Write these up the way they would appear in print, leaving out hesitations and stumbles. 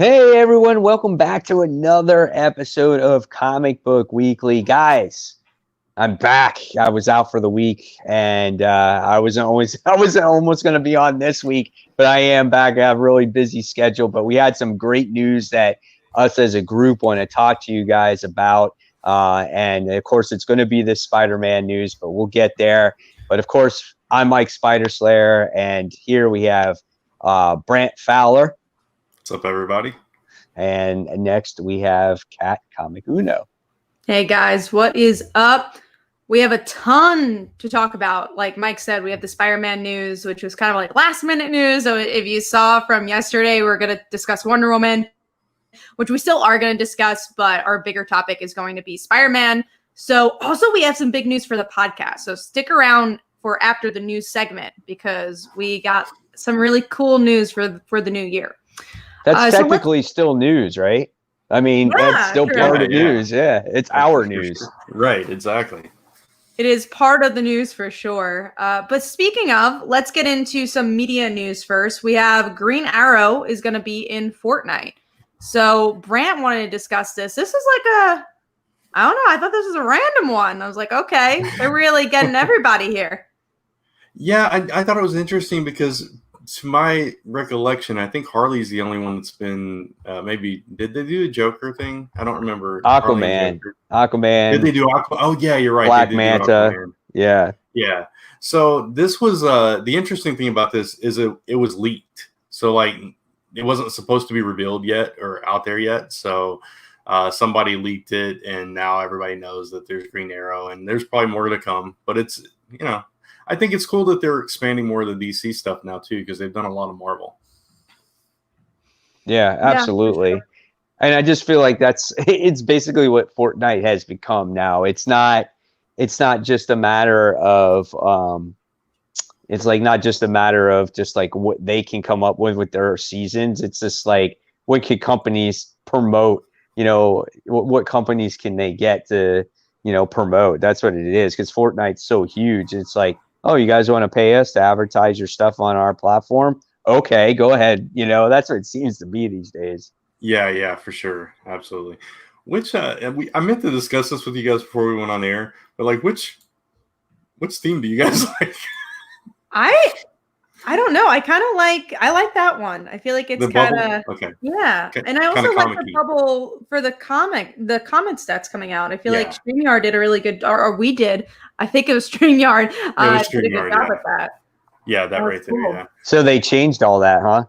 Hey everyone, welcome back to another episode of Comic Book Weekly. Guys, I'm back. I was out for the week and I wasn't almost going to be on this week, but I am back. I have a really busy schedule, but we had some great news that us as a group want to talk to you guys about. And of course, it's going to be this Spider-Man news, but we'll get there. But of course, I'm Mike Spider-Slayer, and here we have Brant Fowler. What's up, everybody? And next we have Kat Comic Uno. Hey guys, what is up? We have a ton to talk about. Like Mike said, we have the Spider-Man news, which was kind of like last minute news. So if you saw from yesterday, we're going to discuss Wonder Woman, which we still are going to discuss, but our bigger topic is going to be Spider-Man. So also we have some big news for the podcast. So stick around for after the news segment because we got some really cool news for the new year. That's technically still news, right? I mean, that's still part of news. Yeah, it's our news. Sure. Right, exactly. It is part of the news for sure. But speaking of, let's get into some media news first. We have Green Arrow is going to be in Fortnite. So Brant wanted to discuss this. This is like I don't know. I thought this was a random one. I was like, okay, they're really getting everybody here. Yeah, I thought it was interesting because to my recollection, I think Harley's the only one that's been maybe. Did they do the Joker thing? I don't remember. Aquaman. Did they do Aquaman? Oh yeah, you're right. Black Manta. Yeah. Yeah. So this was the interesting thing about this is it was leaked. So like it wasn't supposed to be revealed yet or out there yet. So somebody leaked it, and now everybody knows that there's Green Arrow, and there's probably more to come. But it's I think it's cool that they're expanding more of the DC stuff now too, because they've done a lot of Marvel. Yeah, absolutely. Sure. And I just feel like it's basically what Fortnite has become now. It's not just a matter of it's like not just a matter of just like what they can come up with their seasons. It's just like what can companies promote, what companies can they get to, promote. That's what it is, because Fortnite's so huge. It's like, oh, you guys want to pay us to advertise your stuff on our platform? Okay, go ahead. That's what it seems to be these days. Yeah, for sure. Absolutely. Which I meant to discuss this with you guys before we went on air, but like which theme do you guys like? I don't know. I like that one. I feel like it's kind of yeah. And I also like the bubble for the comment stats coming out. I feel like StreamYard did a really good, or we did. I think it was StreamYard. Did a good job with that. Yeah, that right there. Cool. Yeah. So they changed all that, huh?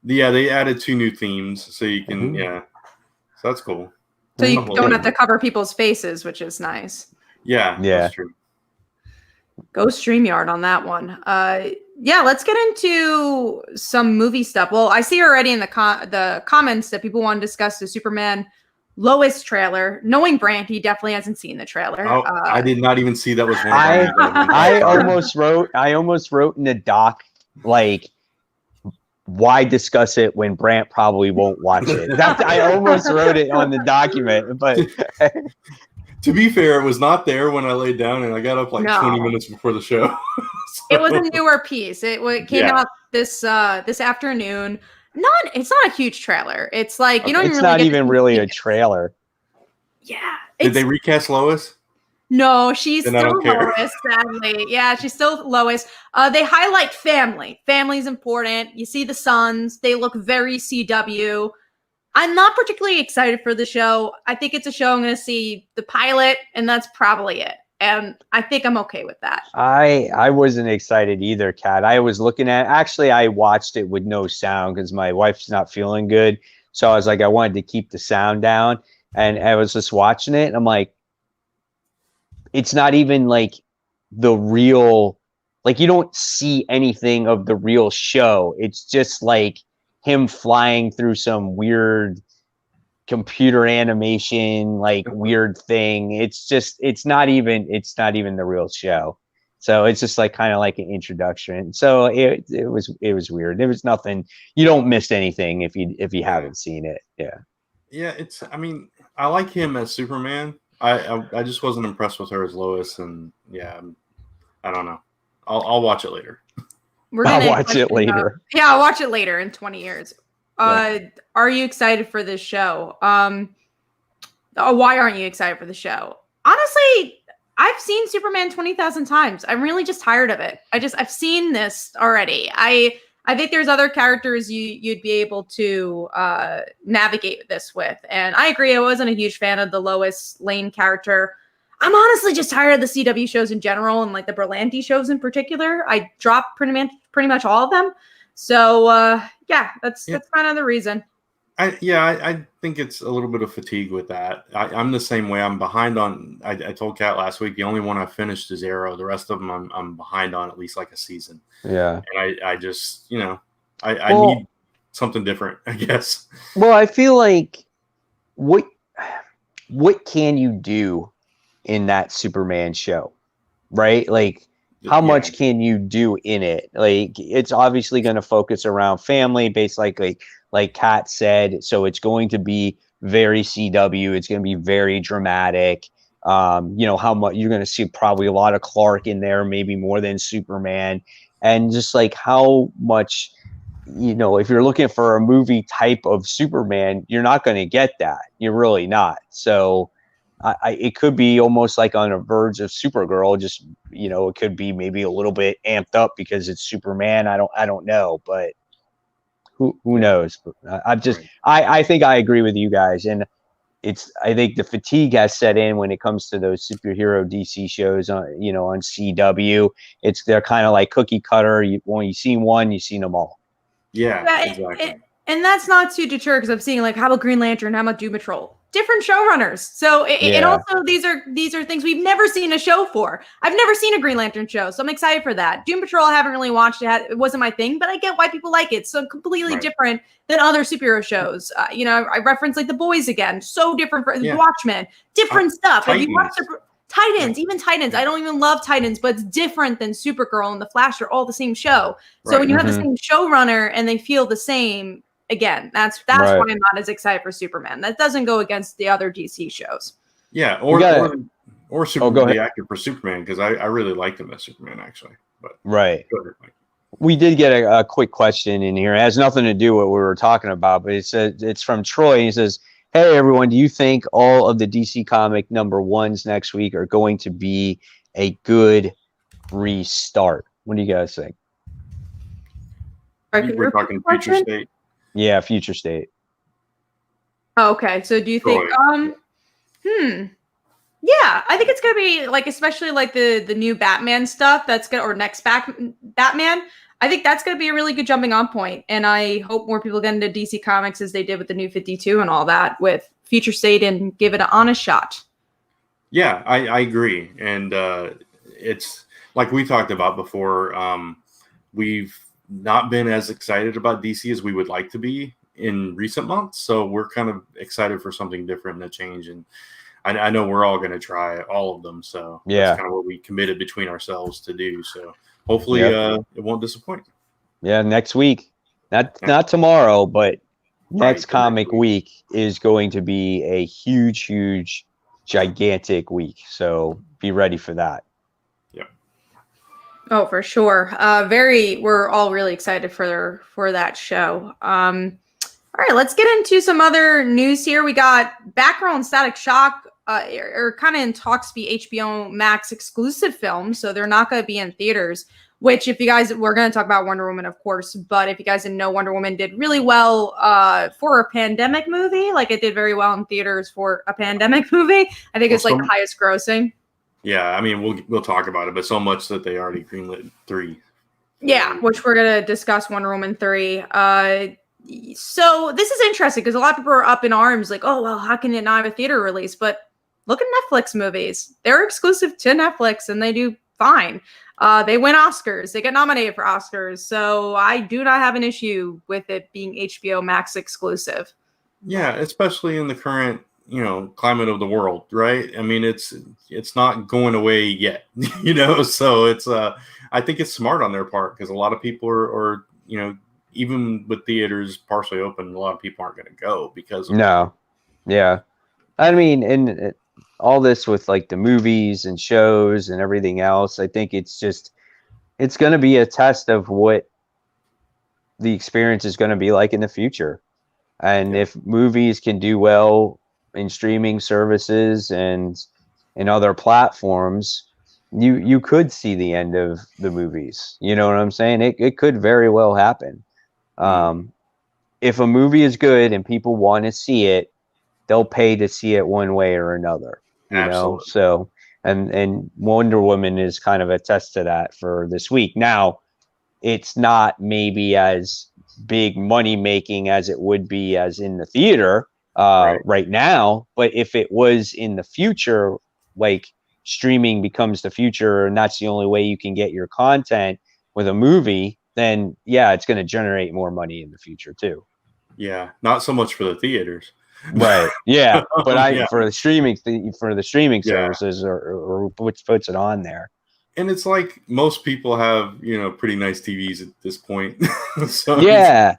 Yeah, they added 2 new themes, so you can So that's cool. So you don't have to cover people's faces, which is nice. Yeah. That's true. Go StreamYard on that one. Let's get into some movie stuff. Well, I see already in the comments that people want to discuss the Superman Lois trailer. Knowing Brant, he definitely hasn't seen the trailer. Oh, I did not even see that was one. I almost wrote in the doc like, why discuss it when Brant probably won't watch it? I almost wrote it on the document, but. To be fair, it was not there when I laid down, and I got up 20 minutes before the show. So. It was a newer piece. It came out this afternoon. It's not a huge trailer. It's like it's not even really a trailer. Yeah. Did they recast Lois? No, she's still Lois, sadly. Yeah, she's still Lois. They highlight family. Family's important. You see the sons. They look very CW. I'm not particularly excited for the show. I think it's a show I'm going to see the pilot, and that's probably it. And I think I'm okay with that. I wasn't excited either, Kat. I was looking at, actually, I watched it with no sound because my wife's not feeling good. So I was like, I wanted to keep the sound down. And I was just watching it, and I'm like, it's not even like the real, like you don't see anything of the real show. It's just like him flying through some weird computer animation, like weird thing. It's not even the real show. So it's just like kind of like an introduction. So it was weird. There was nothing. You don't miss anything if you haven't seen it. Yeah. Yeah. I mean, I like him as Superman. I just wasn't impressed with her as Lois, and I don't know. I'll watch it later. I'll watch it later. I'll watch it later in 20 years. Are you excited for this show? Why aren't you excited for the show? Honestly, I've seen Superman 20,000 times. I'm really just tired of it. I've seen this already. I think there's other characters you'd be able to navigate this with. And I agree. I wasn't a huge fan of the Lois Lane character. I'm honestly just tired of the CW shows in general and like the Berlanti shows in particular. I dropped pretty much all of them. So yeah, that's kind of the reason. I think it's a little bit of fatigue with that. I'm the same way. I'm behind on. I told Kat last week the only one I finished is Arrow. The rest of them I'm behind on at least like a season. Yeah, and I just I need something different, I guess. Well, I feel like what can you do in that Superman show, right? Like, how much can you do in it? Like, it's obviously going to focus around family, based like Kat said. So it's going to be very CW. It's going to be very dramatic. How much you're going to see probably a lot of Clark in there, maybe more than Superman, and just like how much. If you're looking for a movie type of Superman, you're not going to get that. You're really not. So it could be almost like on a verge of Supergirl. Just, it could be maybe a little bit amped up because it's Superman. I don't know, but who knows? I think I agree with you guys. And I think the fatigue has set in when it comes to those superhero DC shows on CW. They're kind of like cookie cutter. When you've seen one, you've seen them all. Yeah, exactly. And that's not to deter, because I'm seeing like, how about Green Lantern? How about Doom Patrol? Different showrunners. So, and also these are things we've never seen a show for. I've never seen a Green Lantern show, so I'm excited for that. Doom Patrol, I haven't really watched it. It wasn't my thing, but I get why people like it. So completely different than other superhero shows. I reference like The Boys again. So different for Watchmen. Different stuff. If you watch Titans, even Titans. I don't even love Titans, but it's different than Supergirl and The Flash are all the same show. So when you have the same showrunner and they feel the same, again, that's why I'm not as excited for Superman. That doesn't go against the other DC shows. Yeah, or Superman, the actor for Superman, because I really liked him as Superman, actually. But we did get a quick question in here. It has nothing to do with what we were talking about, but it's from Troy. He says, "Hey everyone, do you think all of the DC comic number ones next week are going to be a good restart?" What do you guys think? We're talking Future State. Yeah, Future State. Oh, okay. So do you think yeah, I think it's gonna be like, especially like the new Batman stuff or next Batman. I think that's gonna be a really good jumping on point. And I hope more people get into DC Comics as they did with the New 52 and all that with Future State and give it an honest shot. Yeah, I agree. And it's like we talked about before, we've not been as excited about DC as we would like to be in recent months. So we're kind of excited for something different and a change. And I know we're all going to try all of them. So that's kind of what we committed between ourselves to do. So hopefully it won't disappoint. Yeah, next week. Not tomorrow, but next comic week is going to be a huge, gigantic week. So be ready for that. Oh, for sure. We're all really excited for that show. All right, let's get into some other news here. We got Batgirl and Static Shock are kind of in talks to be HBO Max exclusive films, so they're not going to be in theaters. Which, if you guys, we're going to talk about Wonder Woman, of course, but if you guys didn't know, Wonder Woman did really well for a pandemic movie. Like, it did very well in theaters for a pandemic movie. I think it's like the highest grossing. Yeah, I mean, we'll talk about it, but so much that they already greenlit 3. Yeah, which we're going to discuss Wonder Woman 3. So this is interesting because a lot of people are up in arms like, oh, well, how can it not have a theater release? But look at Netflix movies. They're exclusive to Netflix and they do fine. They win Oscars. They get nominated for Oscars. So I do not have an issue with it being HBO Max exclusive. Yeah, especially in the current climate of the world, right? I mean, it's not going away yet, so it's I think it's smart on their part because a lot of people are even with theaters partially open, a lot of people aren't going to go because of I mean, and all this with like the movies and shows and everything else, I think it's going to be a test of what the experience is going to be like in the future. And if movies can do well in streaming services and in other platforms, you could see the end of the movies. You know what I'm saying? It could very well happen. If a movie is good and people want to see it, they'll pay to see it one way or another. You know, so and Wonder Woman is kind of a test to that for this week. Now, it's not maybe as big money making as it would be as in the theater right now, but if it was in the future, like streaming becomes the future and that's the only way you can get your content with a movie, then yeah, it's going to generate more money in the future too. Yeah, not so much for the theaters. Right. Yeah, but for the streaming services or which puts it on there. And it's like most people have, pretty nice TVs at this point. So yeah.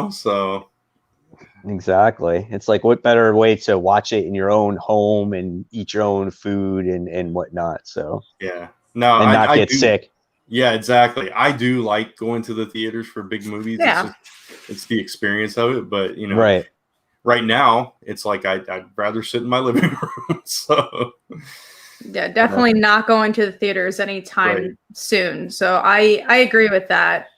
So exactly. It's like, what better way to watch it in your own home and eat your own food and whatnot. So yeah. No, and not get sick. Yeah, exactly. I do like going to the theaters for big movies. Yeah. It's the experience of it. But right now it's like I'd rather sit in my living room. So yeah, definitely not going to the theaters anytime soon. So I agree with that.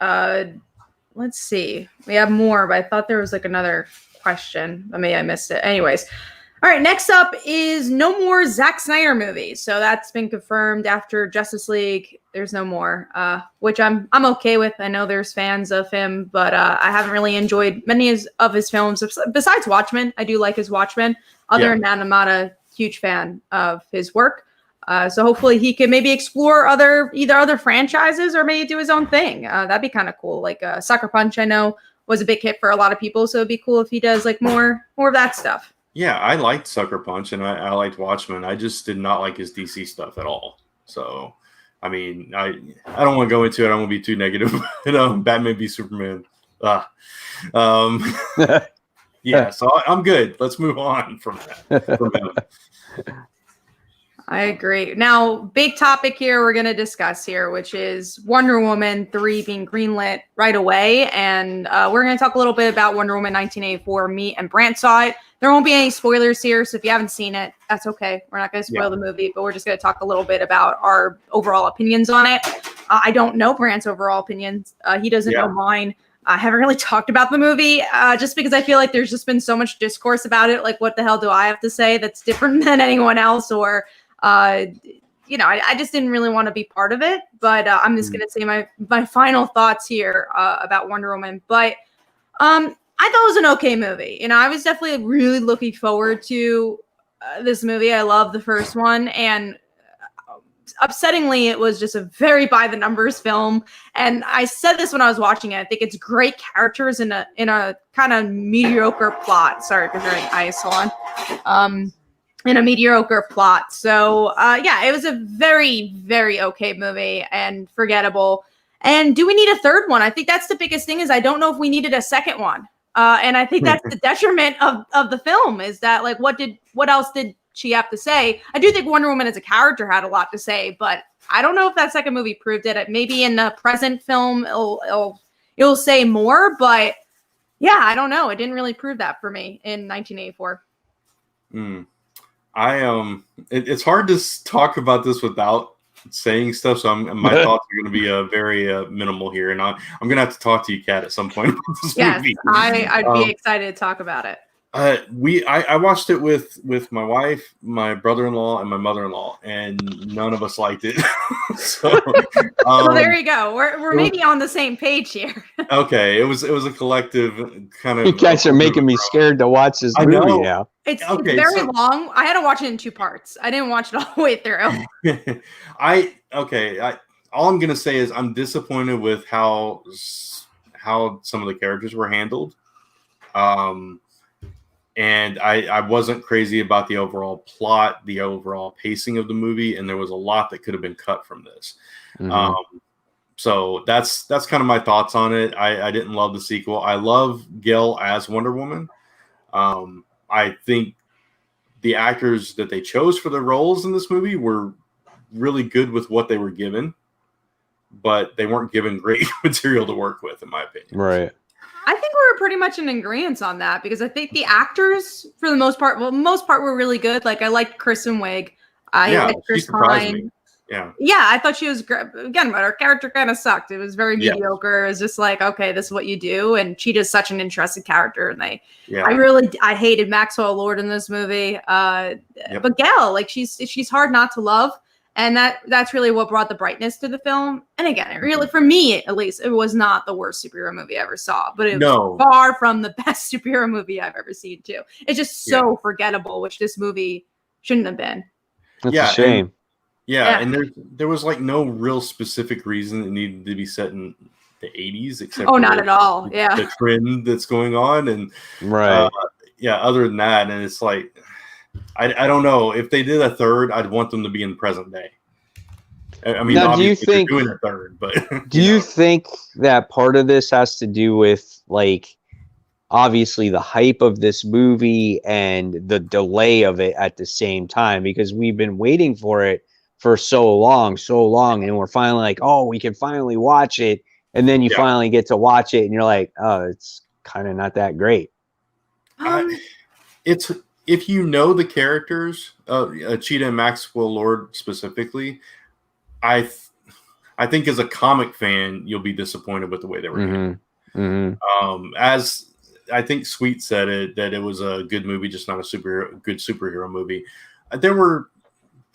Let's see. We have more, but I thought there was like another question. Maybe I missed it. Anyways. All right, next up is no more Zack Snyder movies. So that's been confirmed after Justice League. There's no more, which I'm okay with. I know there's fans of him, but I haven't really enjoyed many of his films. Besides Watchmen, I do like his Watchmen. Other than that, I'm not a huge fan of his work. So hopefully he can maybe explore either other franchises or maybe do his own thing. That'd be kind of cool. Like Sucker Punch, I know was a big hit for a lot of people, so it'd be cool if he does like more of that stuff. Yeah, I liked Sucker Punch and I liked Watchmen. I just did not like his DC stuff at all. So, I mean, I don't want to go into it. I don't want to be too negative. Batman v Superman. Yeah, so I'm good. Let's move on from that. I agree. Now, big topic here we're going to discuss here, which is Wonder Woman 3 being greenlit right away. And we're going to talk a little bit about Wonder Woman 1984. Me and Brant saw it. There won't be any spoilers here, so if you haven't seen it, that's okay. We're not going to spoil the movie, but we're just going to talk a little bit about our overall opinions on it. I don't know Brant's overall opinions. He doesn't know mine. I haven't really talked about the movie just because I feel like there's just been so much discourse about it. Like, what the hell do I have to say that's different than anyone else? Or, I just didn't really want to be part of it. But I'm just going to say my final thoughts here about Wonder Woman. But I thought it was an okay movie. I was definitely really looking forward to this movie. I love the first one, and upsettingly, it was just a very by the numbers film. And I said this when I was watching it. I think it's great characters in a kind of mediocre plot. Sorry for hearing ice on. In a mediocre plot. So it was a very, very okay movie and forgettable. And do we need a third one? I think that's the biggest thing is I don't know if we needed a second one. And I think that's the detriment of the film is that like what else did she have to say? I do think Wonder Woman as a character had a lot to say, but I don't know if that second movie proved it. Maybe in the present film it'll say more, but yeah, I don't know. It didn't really prove that for me in 1984. It's hard to talk about this without saying stuff, so my thoughts are going to be very minimal here, and I'm going to have to talk to you, Kat, at some point about this movie. I'd be excited to talk about it. I watched it with my wife, my brother-in-law, and my mother-in-law, and none of us liked it. So well, there you go. We're maybe on the same page here. Okay, it was a collective kind of. You guys are making me scared to watch this movie now. It's very long. I had to watch it in 2 parts. I didn't watch it all the way through. All I'm gonna say is I'm disappointed with how some of the characters were handled. And I wasn't crazy about the overall plot, the overall pacing of the movie, and there was a lot that could have been cut from this. So that's kind of my thoughts on it. I didn't love the sequel. I love Gail as Wonder Woman. I think the actors that they chose for the roles in this movie were really good with what they were given, but they weren't given great material to work with, in my opinion. Right. I think we were pretty much in agreement on that because I think the actors, for the most part, were really good. Like I liked Kristen Wiig. She surprised me. Yeah, I thought she was great. Again, but her character kind of sucked. It was very mediocre. It was just like, okay, this is what you do. And she does such an interesting character. And I hated Maxwell Lord in this movie. But Gal, like she's hard not to love. And that's really what brought the brightness to the film. And again, it really, for me at least, it was not the worst superhero movie I ever saw. But it was far from the best superhero movie I've ever seen too. It's just so forgettable, which this movie shouldn't have been. That's a shame. And there was like no real specific reason it needed to be set in the 80s, except for not at all. The trend that's going on, and other than that, and it's like I don't know if they did a third, I'd want them to be in present day. I mean, now, obviously they're doing a third, but do you think that part of this has to do with like obviously the hype of this movie and the delay of it at the same time, because we've been waiting for it for so long, and we're finally like, oh, we can finally watch it, and then you finally get to watch it, and you're like, oh, it's kind of not that great. It's if you know the characters, Cheetah and Maxwell Lord specifically, I think as a comic fan, you'll be disappointed with the way they were handled. As I think Sweet said it, that it was a good movie, just not a good superhero movie. There were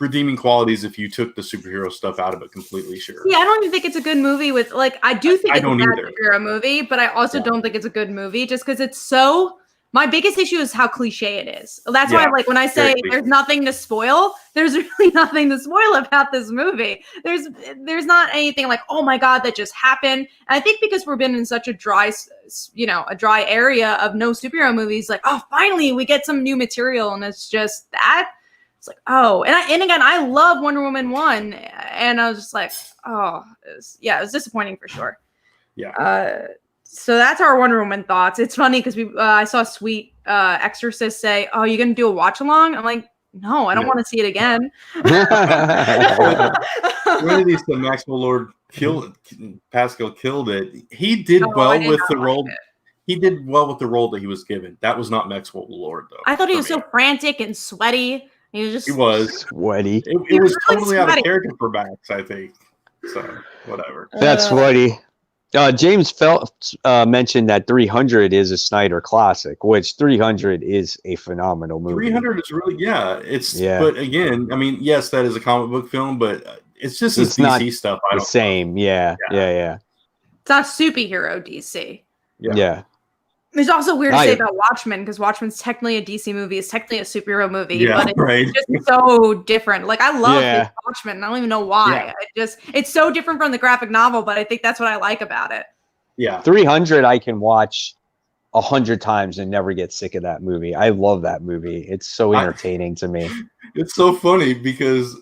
redeeming qualities if you took the superhero stuff out of it completely. Sure. Yeah, I don't even think it's a good movie with like I do think it's a bad superhero movie, but I also don't think it's a good movie just because it's so. My biggest issue is how cliche it is. That's why, like, when I say there's nothing to spoil, there's really nothing to spoil about this movie. There's not anything like, oh my god, that just happened. And I think because we've been in such a dry area of no superhero movies, like, oh, finally we get some new material, and it's just that. It's like, oh, and again, I love Wonder Woman 1, and I was just like, oh, it was disappointing for sure. Yeah. So that's our Wonder Woman thoughts. It's funny because I saw Sweet Exorcist say, "Oh, you're gonna do a watch along?" I'm like, "No, I don't want to see it again." One of these, Maxwell Lord Pascal killed it. He did well with the role. He did well with the role that he was given. That was not Maxwell Lord, though. I thought he was so frantic and sweaty. He was sweaty. It was totally out of character for Max, I think. So whatever. That's sweaty. James Phelps mentioned that 300 is a Snyder classic, which 300 is a phenomenal movie. 300 is really, but again, I mean, yes, that is a comic book film, but it's just this DC stuff. I don't know. Yeah. It's not superhero DC. Yeah. It's also weird to say about Watchmen because Watchmen's technically a DC movie. It's technically a superhero movie, but it's just so different. Like I love Watchmen. I don't even know why. It's so different from the graphic novel, but I think that's what I like about it. Yeah. 300 I can watch 100 times and never get sick of that movie. I love that movie. It's so entertaining to me. It's so funny because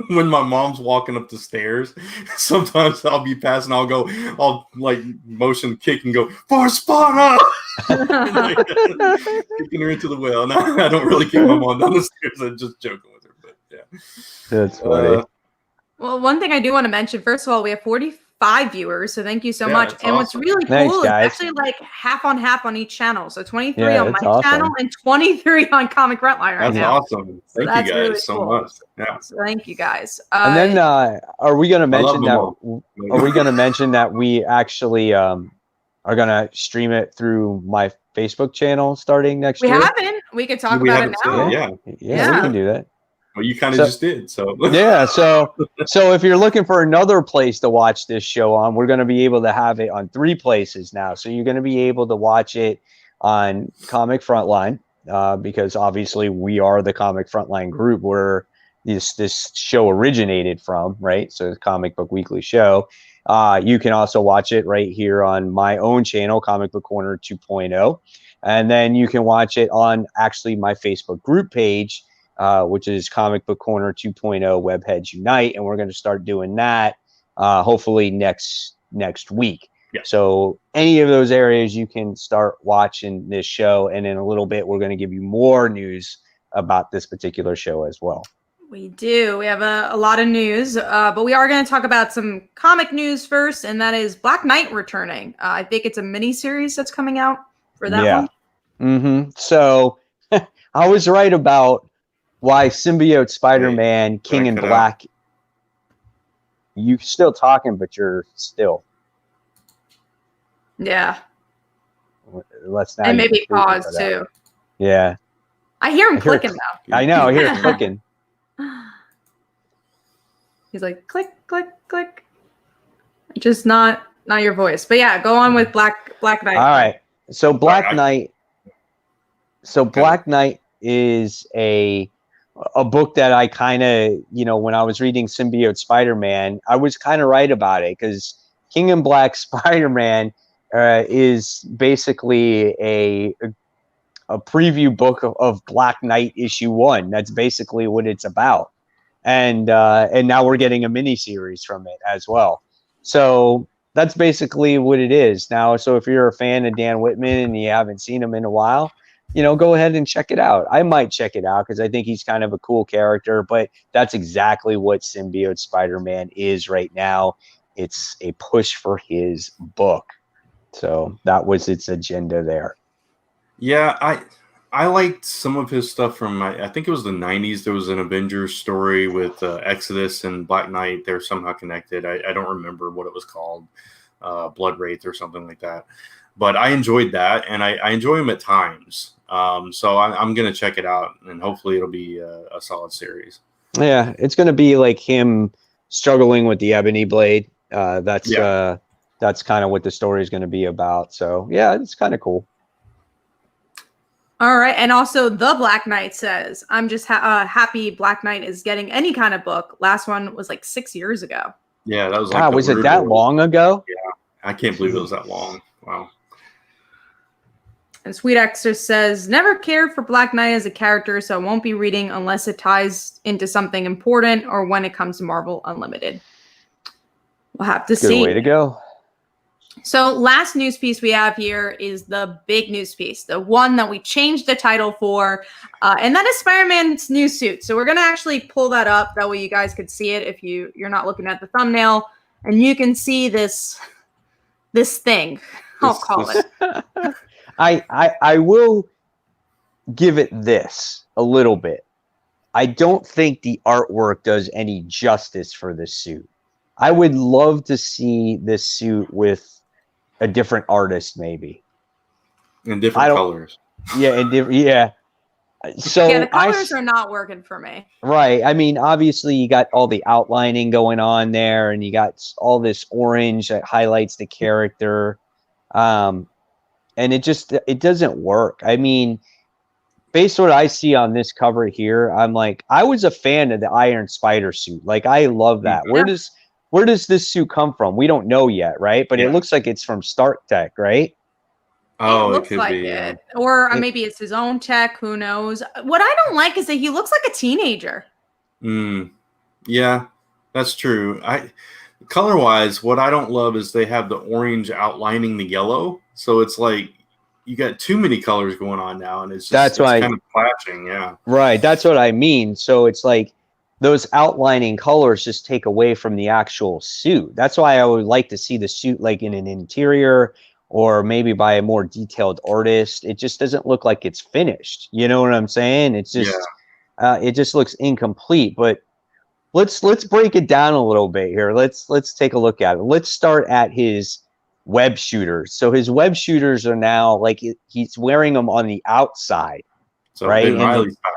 when my mom's walking up the stairs, sometimes I'll be passing, I'll like motion kick and go, for Sparta! Kicking her into the well. No, I don't really kick my mom down the stairs. I'm just joking with her, but yeah. That's funny. Well, one thing I do want to mention, first of all, we have 45 viewers, so thank you so much. And awesome. What's really cool is actually like half on half on each channel. So 23 on my channel and 23 on Comic Frontline right now. That's awesome. Thank you guys really so much. Yeah. So thank you guys. And then are we going to mention that? Are we going to mention that we actually are going to stream it through my Facebook channel starting next year? We haven't. We could talk about it now. Yeah, we can do that. Well, you kind of just did, so so if you're looking for another place to watch this show on, we're going to be able to have it on 3 places now. So you're going to be able to watch it on Comic Frontline because obviously we are the Comic Frontline group where this show originated from, right? So the Comic Book Weekly show. You can also watch it right here on my own channel, Comic Book Corner 2.0, and then you can watch it on actually my Facebook group page. Which is Comic Book Corner 2.0 Webheads Unite, and we're going to start doing that hopefully next week. Yeah. So any of those areas you can start watching this show, and in a little bit we're going to give you more news about this particular show as well. We do. We have a lot of news, but we are going to talk about some comic news first, and that is Black Knight returning. I think it's a mini-series that's coming out for that one. Mm-hmm. So I was right about why Symbiote Spider-Man, King in Black. You still talking, but you're still. Yeah. Let's not. And maybe pause too. Yeah. I hear him clicking now. I know. I hear him clicking. He's like click, click, click. Just not your voice. But yeah, go on with Black Knight. All right. So Black Knight. So Black Knight is a book that I kind of, when I was reading Symbiote Spider-Man, I was kind of right about it because King in Black Spider-Man is basically a preview book of Black Knight issue 1. That's basically what it's about. And now we're getting a mini series from it as well. So that's basically what it is now. So if you're a fan of Dan Whitman and you haven't seen him in a while, go ahead and check it out. I might check it out because I think he's kind of a cool character, but that's exactly what Symbiote Spider-Man is right now. It's a push for his book. So that was its agenda there. Yeah, I liked some of his stuff from, I think it was the 90s. There was an Avengers story with Exodus and Black Knight. They're somehow connected. I don't remember what it was called, Blood Wraith or something like that. But I enjoyed that, and I enjoy him at times. So I'm going to check it out, and hopefully it'll be a solid series. Yeah, it's going to be like him struggling with the Ebony Blade. That's kind of what the story is going to be about. So, yeah, it's kind of cool. All right. And also the Black Knight says, I'm just happy Black Knight is getting any kind of book. Last one was like 6 years ago. Yeah, that was like was it that long ago? Yeah, I can't believe it was that long. Wow. And Sweet Extra says, never cared for Black Knight as a character, so I won't be reading unless it ties into something important or when it comes to Marvel Unlimited. We'll have to see. Good way to go. So last news piece we have here is the big news piece, the one that we changed the title for, and that is Spider-Man's new suit. So we're going to actually pull that up. That way you guys could see it if you're not looking at the thumbnail. And you can see this thing, I'll call it. I will give it this a little bit. I don't think the artwork does any justice for this suit. I would love to see this suit with a different artist, maybe in different colors. Yeah, So yeah, the colors are not working for me. Right. I mean, obviously you got all the outlining going on there, and you got all this orange that highlights the character, and it doesn't work. I mean, based on what I see on this cover here, I'm like, I was a fan of the Iron Spider suit. Like, I love that. Yeah. Where does this suit come from? We don't know yet, right? But it looks like it's from Stark Tech, right? Oh, it looks could like be, it. Or maybe it's his own tech. Who knows? What I don't like is that he looks like a teenager. Yeah, that's true. Color-wise, what I don't love is they have the orange outlining the yellow. So it's like you got too many colors going on now, and it's kind of clashing. Yeah, right. That's what I mean. So it's like those outlining colors just take away from the actual suit. That's why I would like to see the suit like in an interior, or maybe by a more detailed artist. It just doesn't look like it's finished. You know what I'm saying? It's just it just looks incomplete. But let's break it down a little bit here. Let's take a look at it. Let's start at his web shooters. So his web shooters are now like he's wearing them on the outside, so right? Ben Reilly style.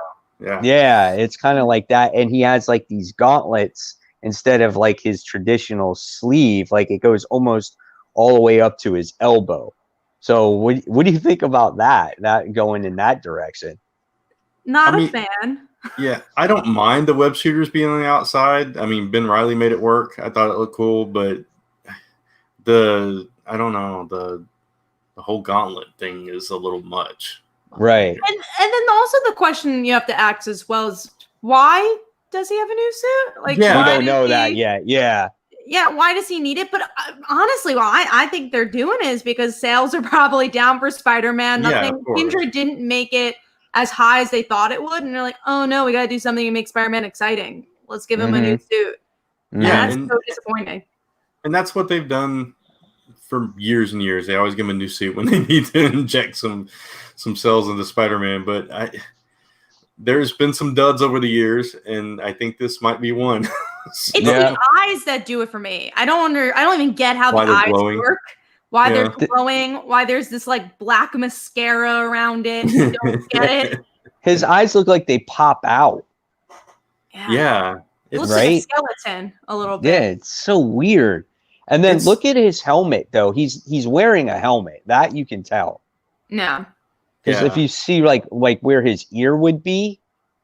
Yeah, it's kind of like that. And he has like these gauntlets instead of like his traditional sleeve. Like it goes almost all the way up to his elbow. So what do you think about that going in that direction? Not a fan. Yeah, I don't mind the web shooters being on the outside. I mean, Ben Reilly made it work. I thought it looked cool, but the whole gauntlet thing is a little much. Right. And then also the question you have to ask as well is, why does he have a new suit? Like, we don't know that yet. Yeah. Yeah, why does he need it? But honestly, I think they're doing it is because sales are probably down for Spider-Man. Nothing. Kindred didn't make it as high as they thought it would, and they're like, oh no, we got to do something to make Spider-Man exciting. Let's give him a new suit. Yeah, And that's so disappointing. And that's what they've done for years and years. They always give him a new suit when they need to inject some cells into Spider-Man. But there's been some duds over the years, and I think this might be one. It's the eyes that do it for me. I don't even get how the eyes work. Why they're glowing, why there's this like black mascara around it. I don't get it. His eyes look like they pop out. Yeah. It looks like a skeleton a little bit. Yeah, it's so weird. And then look at his helmet though. He's wearing a helmet. That you can tell. No. Because if you see like where his ear would be,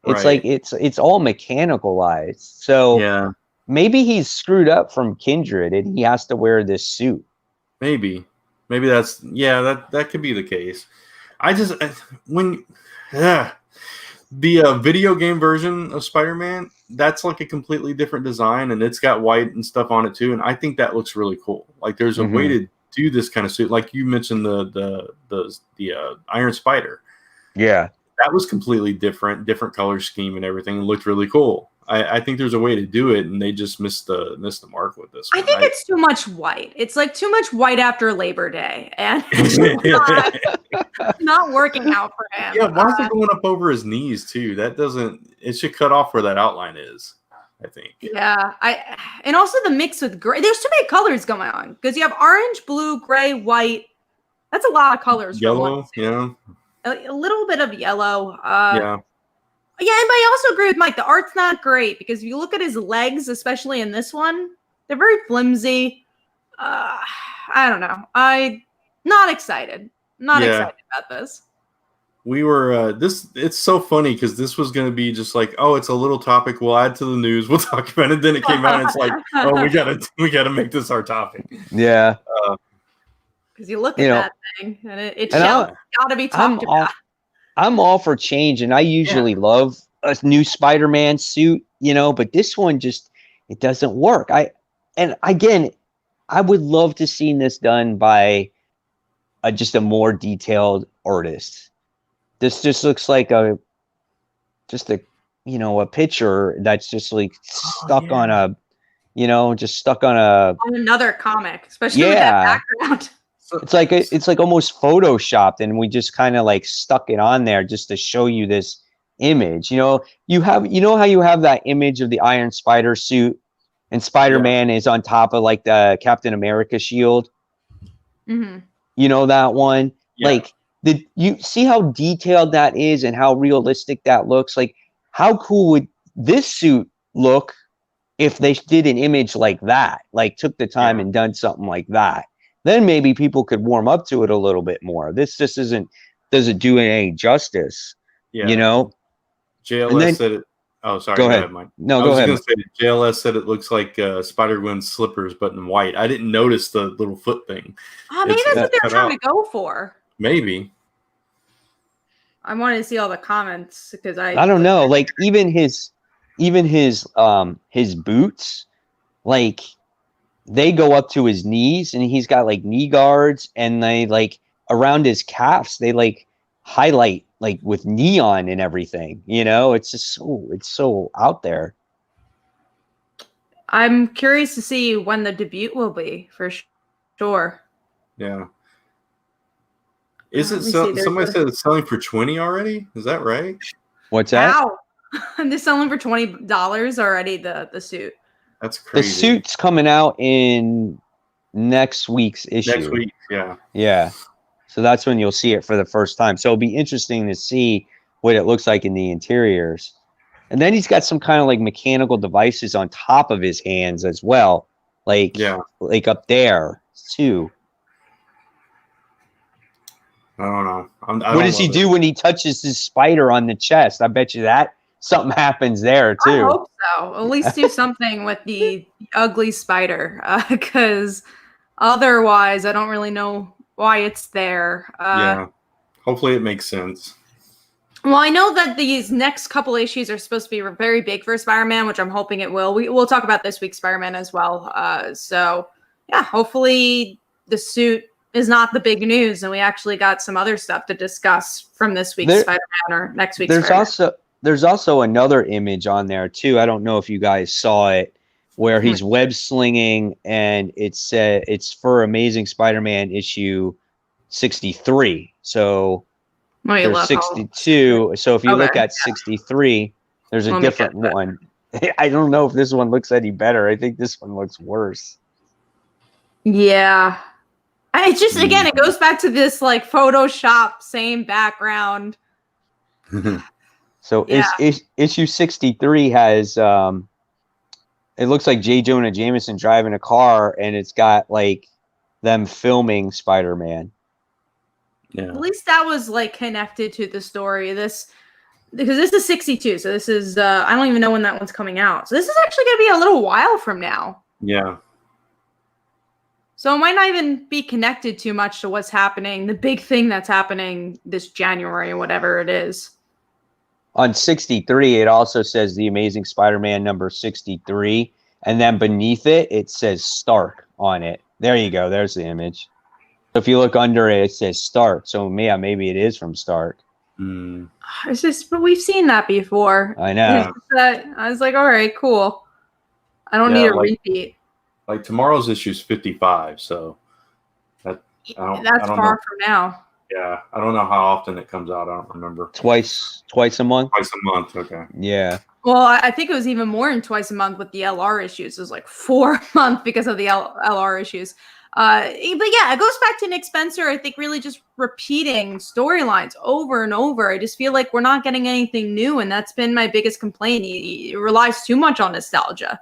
it's like it's all mechanicalized. So maybe he's screwed up from Kindred and he has to wear this suit. Maybe that's that could be the case. The video game version of Spider-Man, that's like a completely different design, and it's got white and stuff on it too, and I think that looks really cool. Like there's a way to do this kind of suit, like you mentioned the Iron Spider. Yeah, that was completely different color scheme and everything. It looked really cool. I think there's a way to do it, and they just missed the mark with this one. I think it's too much white. It's like too much white after Labor Day, and it's not working out for him. Yeah, why is it going up over his knees too? It should cut off where that outline is, I think. Yeah, and also the mix with gray. There's too many colors going on because you have orange, blue, gray, white. That's a lot of colors. Yellow, yeah. A little bit of yellow. Yeah, and I also agree with Mike. The art's not great because if you look at his legs, especially in this one, they're very flimsy. I don't know. Not excited. Not excited about this. We were it's so funny because this was going to be just like, oh, it's a little topic we'll add to the news, we'll talk about it. Then it came out and it's like, oh, we gotta make this our topic. Yeah. Because you look at that thing and it's got to be talked about. I'm all for change, and I usually love a new Spider-Man suit, but this one it doesn't work. I would love to see this done by just a more detailed artist. This just looks like a picture that's just like stuck on another comic, especially with that background. It's like almost photoshopped, and we just kind of like stuck it on there just to show you this image. You have how you have that image of the Iron Spider suit, and Spider-Man is on top of like the Captain America shield. Mm-hmm. You know that one? Yeah. Like, did you see how detailed that is and how realistic that looks? Like, how cool would this suit look if they did an image like that? Like, took the time and done something like that. Then maybe people could warm up to it a little bit more. This just doesn't do it any justice. Yeah. JLS said it. Oh, sorry. Go ahead, Mike. No, go ahead. JLS said it looks like Spider-Gwen's slippers, but in white. I didn't notice the little foot thing. Maybe that's what they're trying to go for. Maybe. I wanted to see all the comments because I don't know. Like even his boots, like, they go up to his knees, and he's got like knee guards, and they like around his calves, they like highlight like with neon and everything. It's just it's so out there. I'm curious to see when the debut will be for sure. Yeah. Is it somebody said it's selling for $20 already? Is that right? What's that? Wow. They're selling for $20 already, the suit. That's crazy. The suit's coming out in next week's issue. Next week, yeah. Yeah. So that's when you'll see it for the first time. So it'll be interesting to see what it looks like in the interiors. And then he's got some kind of like mechanical devices on top of his hands as well. Like up there too. I don't know. What does he do when he touches his spider on the chest? I bet you that something happens there too. I hope so. At least do something with the ugly spider, because otherwise I don't really know why it's there. Hopefully it makes sense. Well, I know that these next couple issues are supposed to be very big for Spider-Man, which I'm hoping it will. We'll talk about this week's Spider-Man as well. So yeah, hopefully the suit is not the big news, and we actually got some other stuff to discuss from this week's Spider-Man or next week's Spider-Man. There's also another image on there too. I don't know if you guys saw it, where he's web slinging, and it's for Amazing Spider-Man issue 63. So there's 62. So if you look at 63, there's a different one. I don't know if this one looks any better. I think this one looks worse. Yeah. It's just, again, it goes back to this like Photoshop, same background. So issue 63 has it looks like J. Jonah Jameson driving a car, and it's got like them filming Spider-Man. Yeah. At least that was like connected to the story. Because this is 62, so this is I don't even know when that one's coming out. So this is actually going to be a little while from now. Yeah. So it might not even be connected too much to what's happening, the big thing that's happening this January or whatever it is. On 63, it also says The Amazing Spider-Man number 63, and then beneath it, it says Stark on it. There you go. There's the image. So if you look under it, it says Stark. So yeah, maybe it is from Stark. It's just, but we've seen that before. I know. I was like, all right, cool. I don't need a repeat. Like tomorrow's issue is 55, so that's far from now. Yeah, I don't know how often it comes out. I don't remember. Twice a month? Twice a month, okay. Yeah. Well, I think it was even more than twice a month with the LR issues. It was like 4 a month because of the LR issues. But yeah, it goes back to Nick Spencer, I think, really just repeating storylines over and over. I just feel like we're not getting anything new, and that's been my biggest complaint. He relies too much on nostalgia.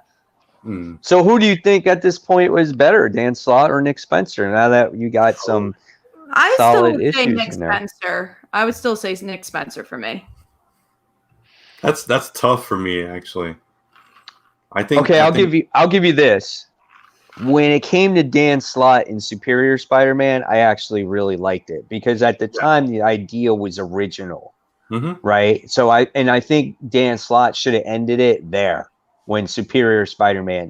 So who do you think at this point was better, Dan Slott or Nick Spencer, now that you got some solid issues in there? Spencer. I would still say Nick Spencer for me. That's tough for me, actually. I think. Okay, I'll give you this. When it came to Dan Slott in Superior Spider-Man, I actually really liked it because at the time the idea was original, right? So I think Dan Slott should have ended it there when Superior Spider-Man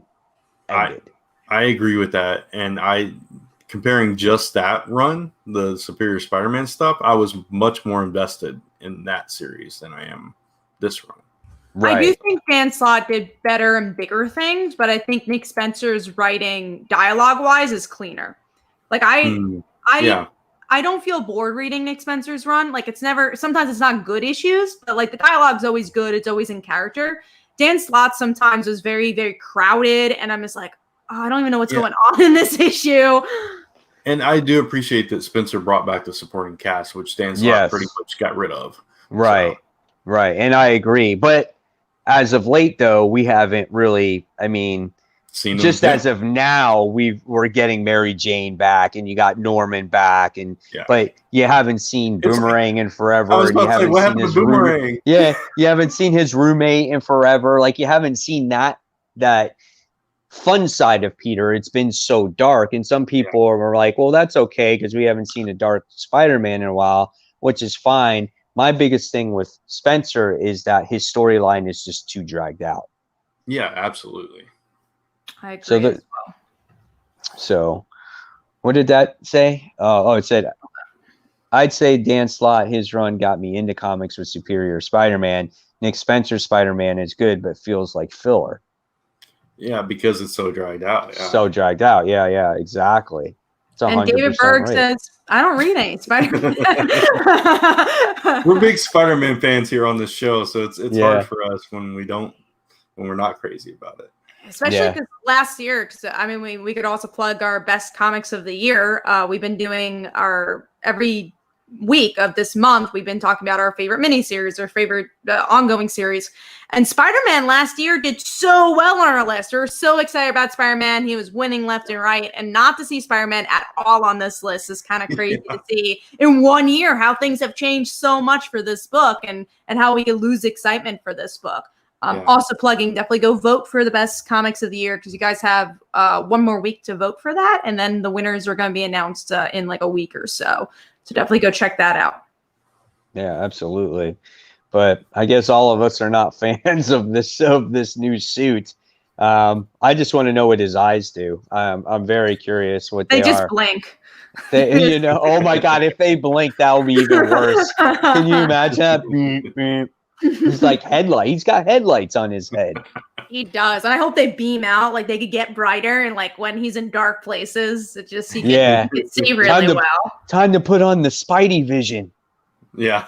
ended. I agree with that, and comparing just that run, the Superior Spider-Man stuff, I was much more invested in that series than I am this run. Right. I do think Dan Slott did better and bigger things, but I think Nick Spencer's writing dialogue-wise is cleaner. Like I don't feel bored reading Nick Spencer's run. Like sometimes it's not good issues, but like the dialogue's always good. It's always in character. Dan Slott sometimes was very, very crowded, and I'm just like, I don't even know what's going on in this issue. And I do appreciate that Spencer brought back the supporting cast, which Dan Slott pretty much got rid of. Right, right. And I agree. But as of late, though, we haven't really, seen just as of now, we're getting Mary Jane back, and you got Norman back, but you haven't seen Boomerang in forever. I was about to say, what happened to Boomerang? You haven't seen his roommate in forever. Like, you haven't seen that fun side of Peter. It's been so dark, and some people are like, well, that's okay because we haven't seen a dark Spider-Man in a while, which is fine. My biggest thing with Spencer is that his storyline is just too dragged out. Yeah, absolutely. I agree as well. So what did that say? It said, I'd say Dan Slott, his run got me into comics with Superior Spider-Man. Nick Spencer's Spider-Man is good, but feels like filler. Yeah, because it's so dragged out. Yeah. So dragged out. Yeah, exactly. And David Berg says, I don't read any Spider-Man. We're big Spider-Man fans here on this show, so it's hard for us when we're not crazy about it. Especially because last year, we could also plug our best comics of the year. We've been doing every week of this month, we've been talking about our favorite miniseries, our favorite ongoing series. And Spider-Man last year did so well on our list. We were so excited about Spider-Man. He was winning left and right. And not to see Spider-Man at all on this list is kind of crazy to see in 1 year how things have changed so much for this book and how we lose excitement for this book. Also plugging, definitely go vote for the best comics of the year because you guys have 1 more week to vote for that. And then the winners are going to be announced in like a week or so. So definitely go check that out. Yeah, absolutely. But I guess all of us are not fans of this new suit. I just want to know what his eyes do. I'm very curious what they just are. blink. Oh my God, if they blink, that would be even worse. Can you imagine that? Beep, beep. He's like headlight. He's got headlights on his head. He does, and I hope they beam out. Like they could get brighter, and like when he's in dark places, he can see really well. Time to put on the Spidey vision. Yeah.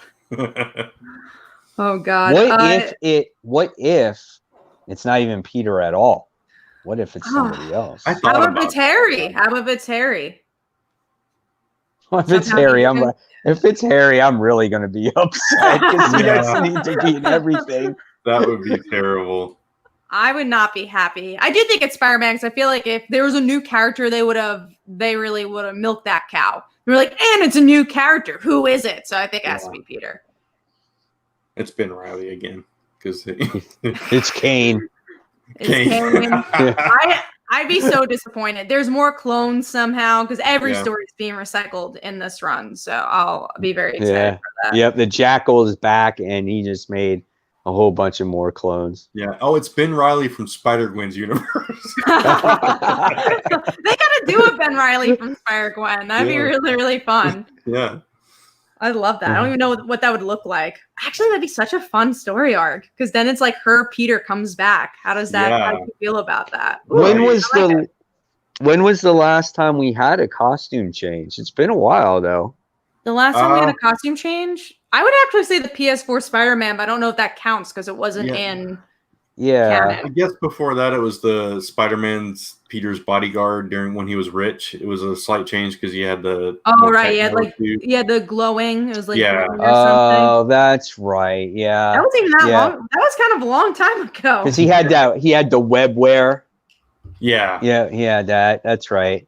Oh God. What if it's not even Peter at all? What if it's somebody else? How about it's Harry? If it's Harry, I'm really going to be upset because he doesn't need to be in everything. That would be terrible. I would not be happy. I do think it's Spider-Man because I feel like if there was a new character, they really would have milked that cow. They're like, and it's a new character. Who is it? So I think it has to be Peter. It's Ben Reilly again because it's Kane. I'd be so disappointed. There's more clones somehow because every story is being recycled in this run. So I'll be very excited for that. Yep, the Jackal is back and he just made a whole bunch of more clones. Yeah. Oh, it's Ben Reilly from Spider-Gwen's universe. They gotta do a Ben Reilly from Spider-Gwen. That'd be really, really fun. Yeah. I love that. I don't even know what that would look like. Actually, that'd be such a fun story arc because then it's like Peter comes back. How do you feel about that? Ooh, when was the last time we had a costume change? It's been a while though. The last time we had a costume change? I would actually say the PS4 Spider-Man, but I don't know if that counts because it wasn't in canon. I guess before that it was the Spider-Man's Peter's bodyguard when he was rich. It was a slight change because he had the he had the glowing. It was like glowing or something. That's right. Yeah. That wasn't even that long. That was kind of a long time ago. Because he had the webware. Yeah. Yeah, he had that. That's right.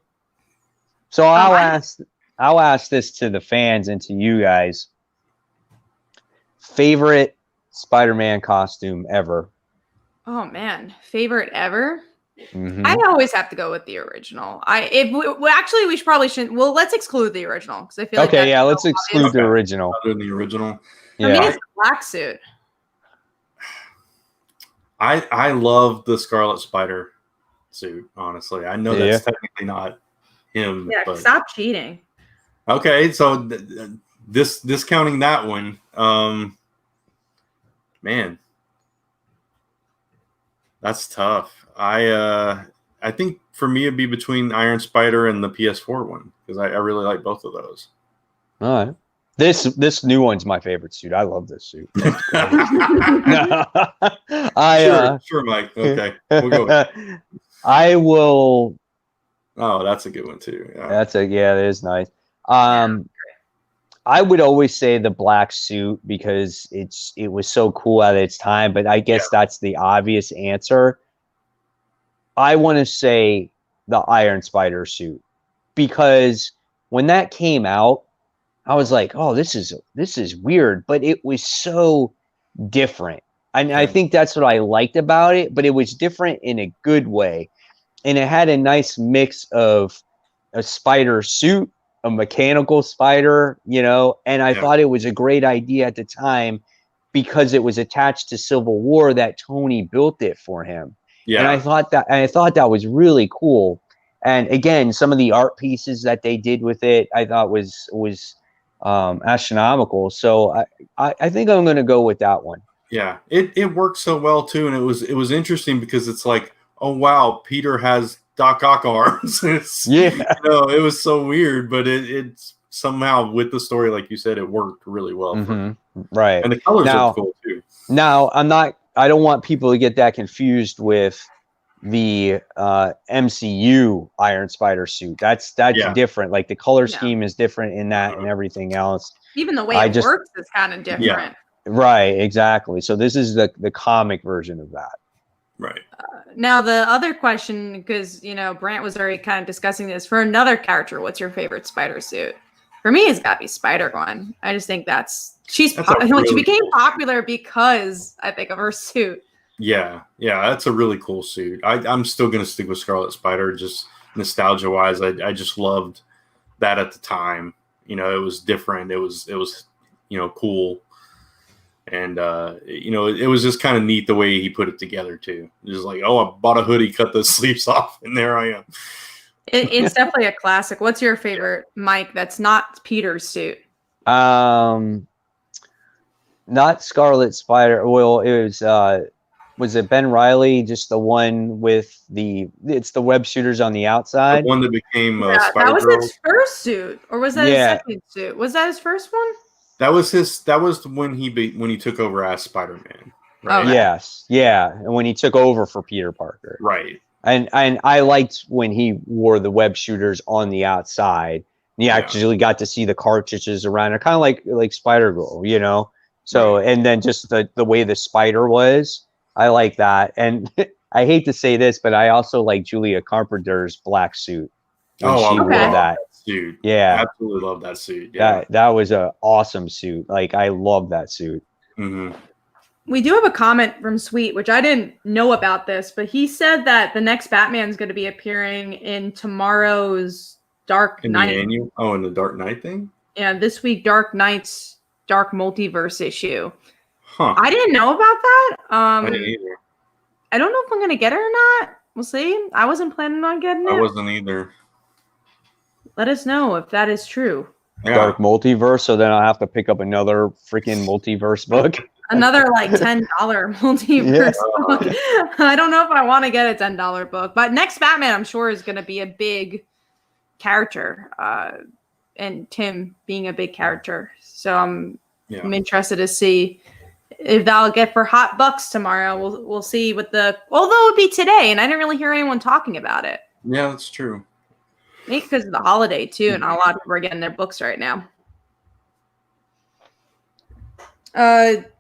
So I'll ask this to the fans and to you guys. Favorite Spider-Man costume ever? Oh man, favorite ever? Mm-hmm. I always have to go with the original. We probably shouldn't. Well, let's exclude the original because I feel like let's exclude the original. Other than the original, for me, it's the black suit. I love the Scarlet Spider suit. Honestly, I know that's technically not him. Yeah, stop cheating. Okay, so discounting that one, man. That's tough. I think for me it'd be between Iron Spider and the PS4 one because I really like both of those. All right. This new one's my favorite suit. I love this suit. Sure, Mike. Okay, we'll go. I will. Oh, that's a good one too. Yeah. That is nice. I would always say the black suit because it was so cool at its time, but I guess that's the obvious answer. I want to say the Iron Spider suit because when that came out, I was like, "Oh, this is weird," but it was so different. And I think that's what I liked about it, but it was different in a good way. And it had a nice mix of a spider suit, a mechanical spider, and I thought it was a great idea at the time because it was attached to Civil War that Tony built it for him. Yeah. And I thought that was really cool. And again, some of the art pieces that they did with it, I thought was astronomical. So I think I'm going to go with that one. Yeah, it worked so well too, and it was interesting because it's like, oh wow, Peter has Doc Ock arms. It was so weird, but it's somehow with the story, like you said, it worked really well. Right, and the colors are cool too. Now, I don't want people to get that confused with the MCU Iron Spider suit. That's different. Like the color scheme is different in that and everything else. Even the way it works is kind of different. Yeah. Right, exactly. So this is the comic version of that. Right. Now the other question, because Brant was already kind of discussing this, for another character, what's your favorite spider suit? For me, it's got to be Spider-Gwen. I just think she became popular because I think of her suit. Yeah, that's a really cool suit. I'm still gonna stick with Scarlet Spider, just nostalgia wise. I just loved that at the time. It was different. It was cool. And it was just kind of neat the way he put it together too. It was like, oh, I bought a hoodie, cut the sleeves off, and there I am. It's definitely a classic. What's your favorite, Mike? That's not Peter's suit. Not Scarlet Spider. Well, it was it Ben Riley? Just the one with it's the web shooters on the outside. The one that became Yeah, Spider that was Girl. his first suit, or was that his second suit? Was that his first one? That was when he took over as Spider-Man. Right? Okay. Yes, yeah, and when he took over for Peter Parker, Right. And I liked when he wore the web shooters on the outside. And you actually got to see the cartridges around it, kind of like Spider Girl, you know. So and then just the way the spider was, I like that. And I hate to say this, but I also like Julia Carpenter's black suit when she wore that suit. Yeah, absolutely love that suit. Yeah, that was an awesome suit. Like I love that suit. Mm-hmm. We do have a comment from Sweet, which I didn't know about this, but he said that the next Batman is going to be appearing in tomorrow's Dark Knight. In the Dark Knight thing? Yeah, this week, Dark Knight's Dark Multiverse issue. Huh. I didn't know about that. I didn't either. I don't know if I'm going to get it or not. We'll see. I wasn't planning on getting it. I wasn't either. Let us know if that is true. Yeah. Dark Multiverse, so then I'll have to pick up another freaking multiverse book. Another like $10 multiverse book. I don't know if I want to get a $10 book, but next Batman, I'm sure, is going to be a big character, and Tim being a big character. So I'm interested to see if that'll get for hot bucks tomorrow. We'll see although it would be today, and I didn't really hear anyone talking about it. Yeah, that's true. Maybe because of the holiday too, and a lot of people are getting their books right now.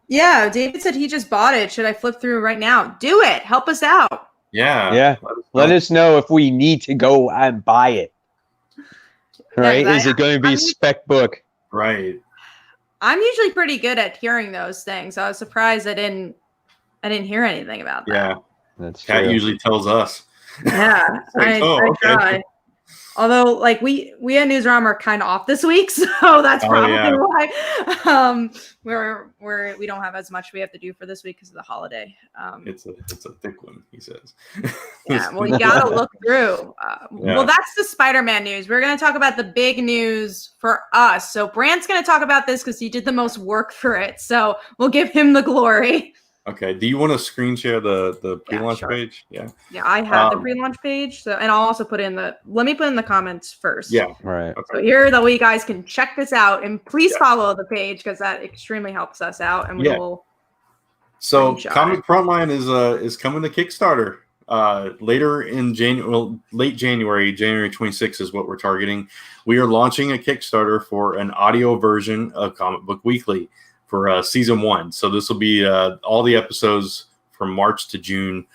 Yeah, David said he just bought it. Should I flip through right now? Do it. Help us out. Yeah. Let us know if we need to go and buy it. Right? Yeah, Is it going to be a spec book? Right. I'm usually pretty good at hearing those things. I was surprised I didn't hear anything about that. Yeah. That's Kat true. usually tells us. Yeah. I try. Although, like, we at Newsroom are kind of off this week, so that's probably why we don't have as much we have to do for this week because of the holiday. It's a thick one, he says. Yeah, well, you gotta look through. Well, that's the Spider-Man news. We're gonna talk about the big news for us. So Brant's gonna talk about this because he did the most work for it. So we'll give him the glory. Okay. Do you want to screen share the pre-launch page? Yeah. Yeah, I have the pre-launch page. So, and I'll also put in let me put in the comments first. Yeah. Right. Okay. So here that way you guys can check this out, and please follow the page because that extremely helps us out, and we will. So Comic Frontline is coming to Kickstarter later in late January. January 26th is what we're targeting. We are launching a Kickstarter for an audio version of Comic Book Weekly for season 1. So this will be all the episodes from March to June,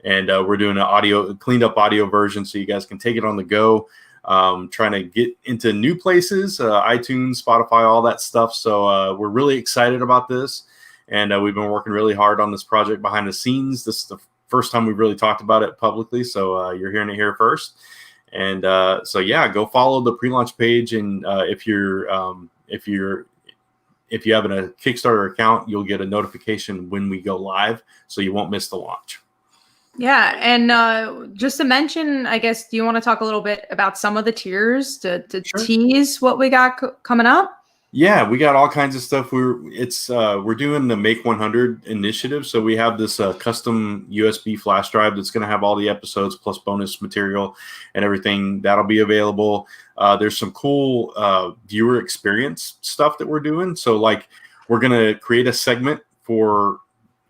and we're doing a cleaned up audio version so you guys can take it on the go. Trying to get into new places, iTunes, Spotify, all that stuff. So we're really excited about this, and we've been working really hard on this project behind the scenes. This is the first time we've really talked about it publicly, so you're hearing it here first. And so go follow the pre-launch page, and if you have a Kickstarter account, you'll get a notification when we go live, so you won't miss the launch. Yeah, and just to mention, I guess, do you want to talk a little bit about some of the tiers to tease what we got coming up? Yeah, we got all kinds of stuff. We're doing the Make 100 initiative, so we have this custom USB flash drive that's going to have all the episodes plus bonus material and everything that'll be available. There's some cool viewer experience stuff that we're doing. So, like, we're going to create a segment for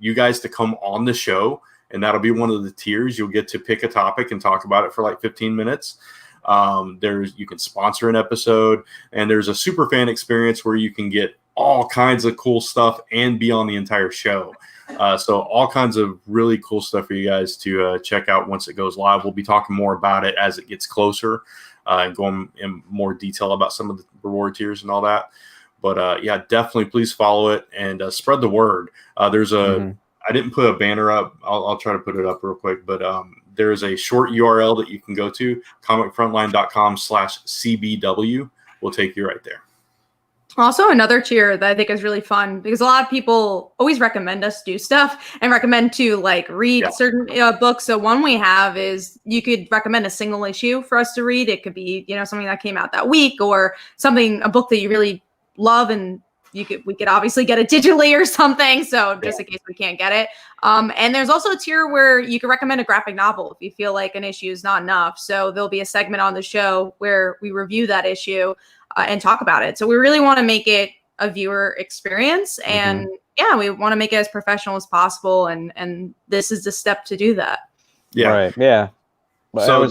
you guys to come on the show, and that'll be one of the tiers. You'll get to pick a topic and talk about it for like 15 minutes. You can sponsor an episode, and there's a super fan experience where you can get all kinds of cool stuff and be on the entire show. So all kinds of really cool stuff for you guys to check out once it goes live. We'll be talking more about it as it gets closer and going in more detail about some of the reward tiers and all that. But definitely please follow it and spread the word. There's I didn't put a banner up. I'll try to put it up real quick, but there is a short URL that you can go to, comicfrontline.com/CBW. Will take you right there. Also, another tier that I think is really fun because a lot of people always recommend us do stuff and recommend to like read certain books. So one we have is you could recommend a single issue for us to read. It could be, something that came out that week or a book that you really love, and we could obviously get it digitally or something. So just in case we can't get it. And there's also a tier where you can recommend a graphic novel if you feel like an issue is not enough. So there'll be a segment on the show where we review that issue and talk about it. So we really want to make it a viewer experience, and we want to make it as professional as possible. And this is the step to do that. Yeah. Right. Yeah. But so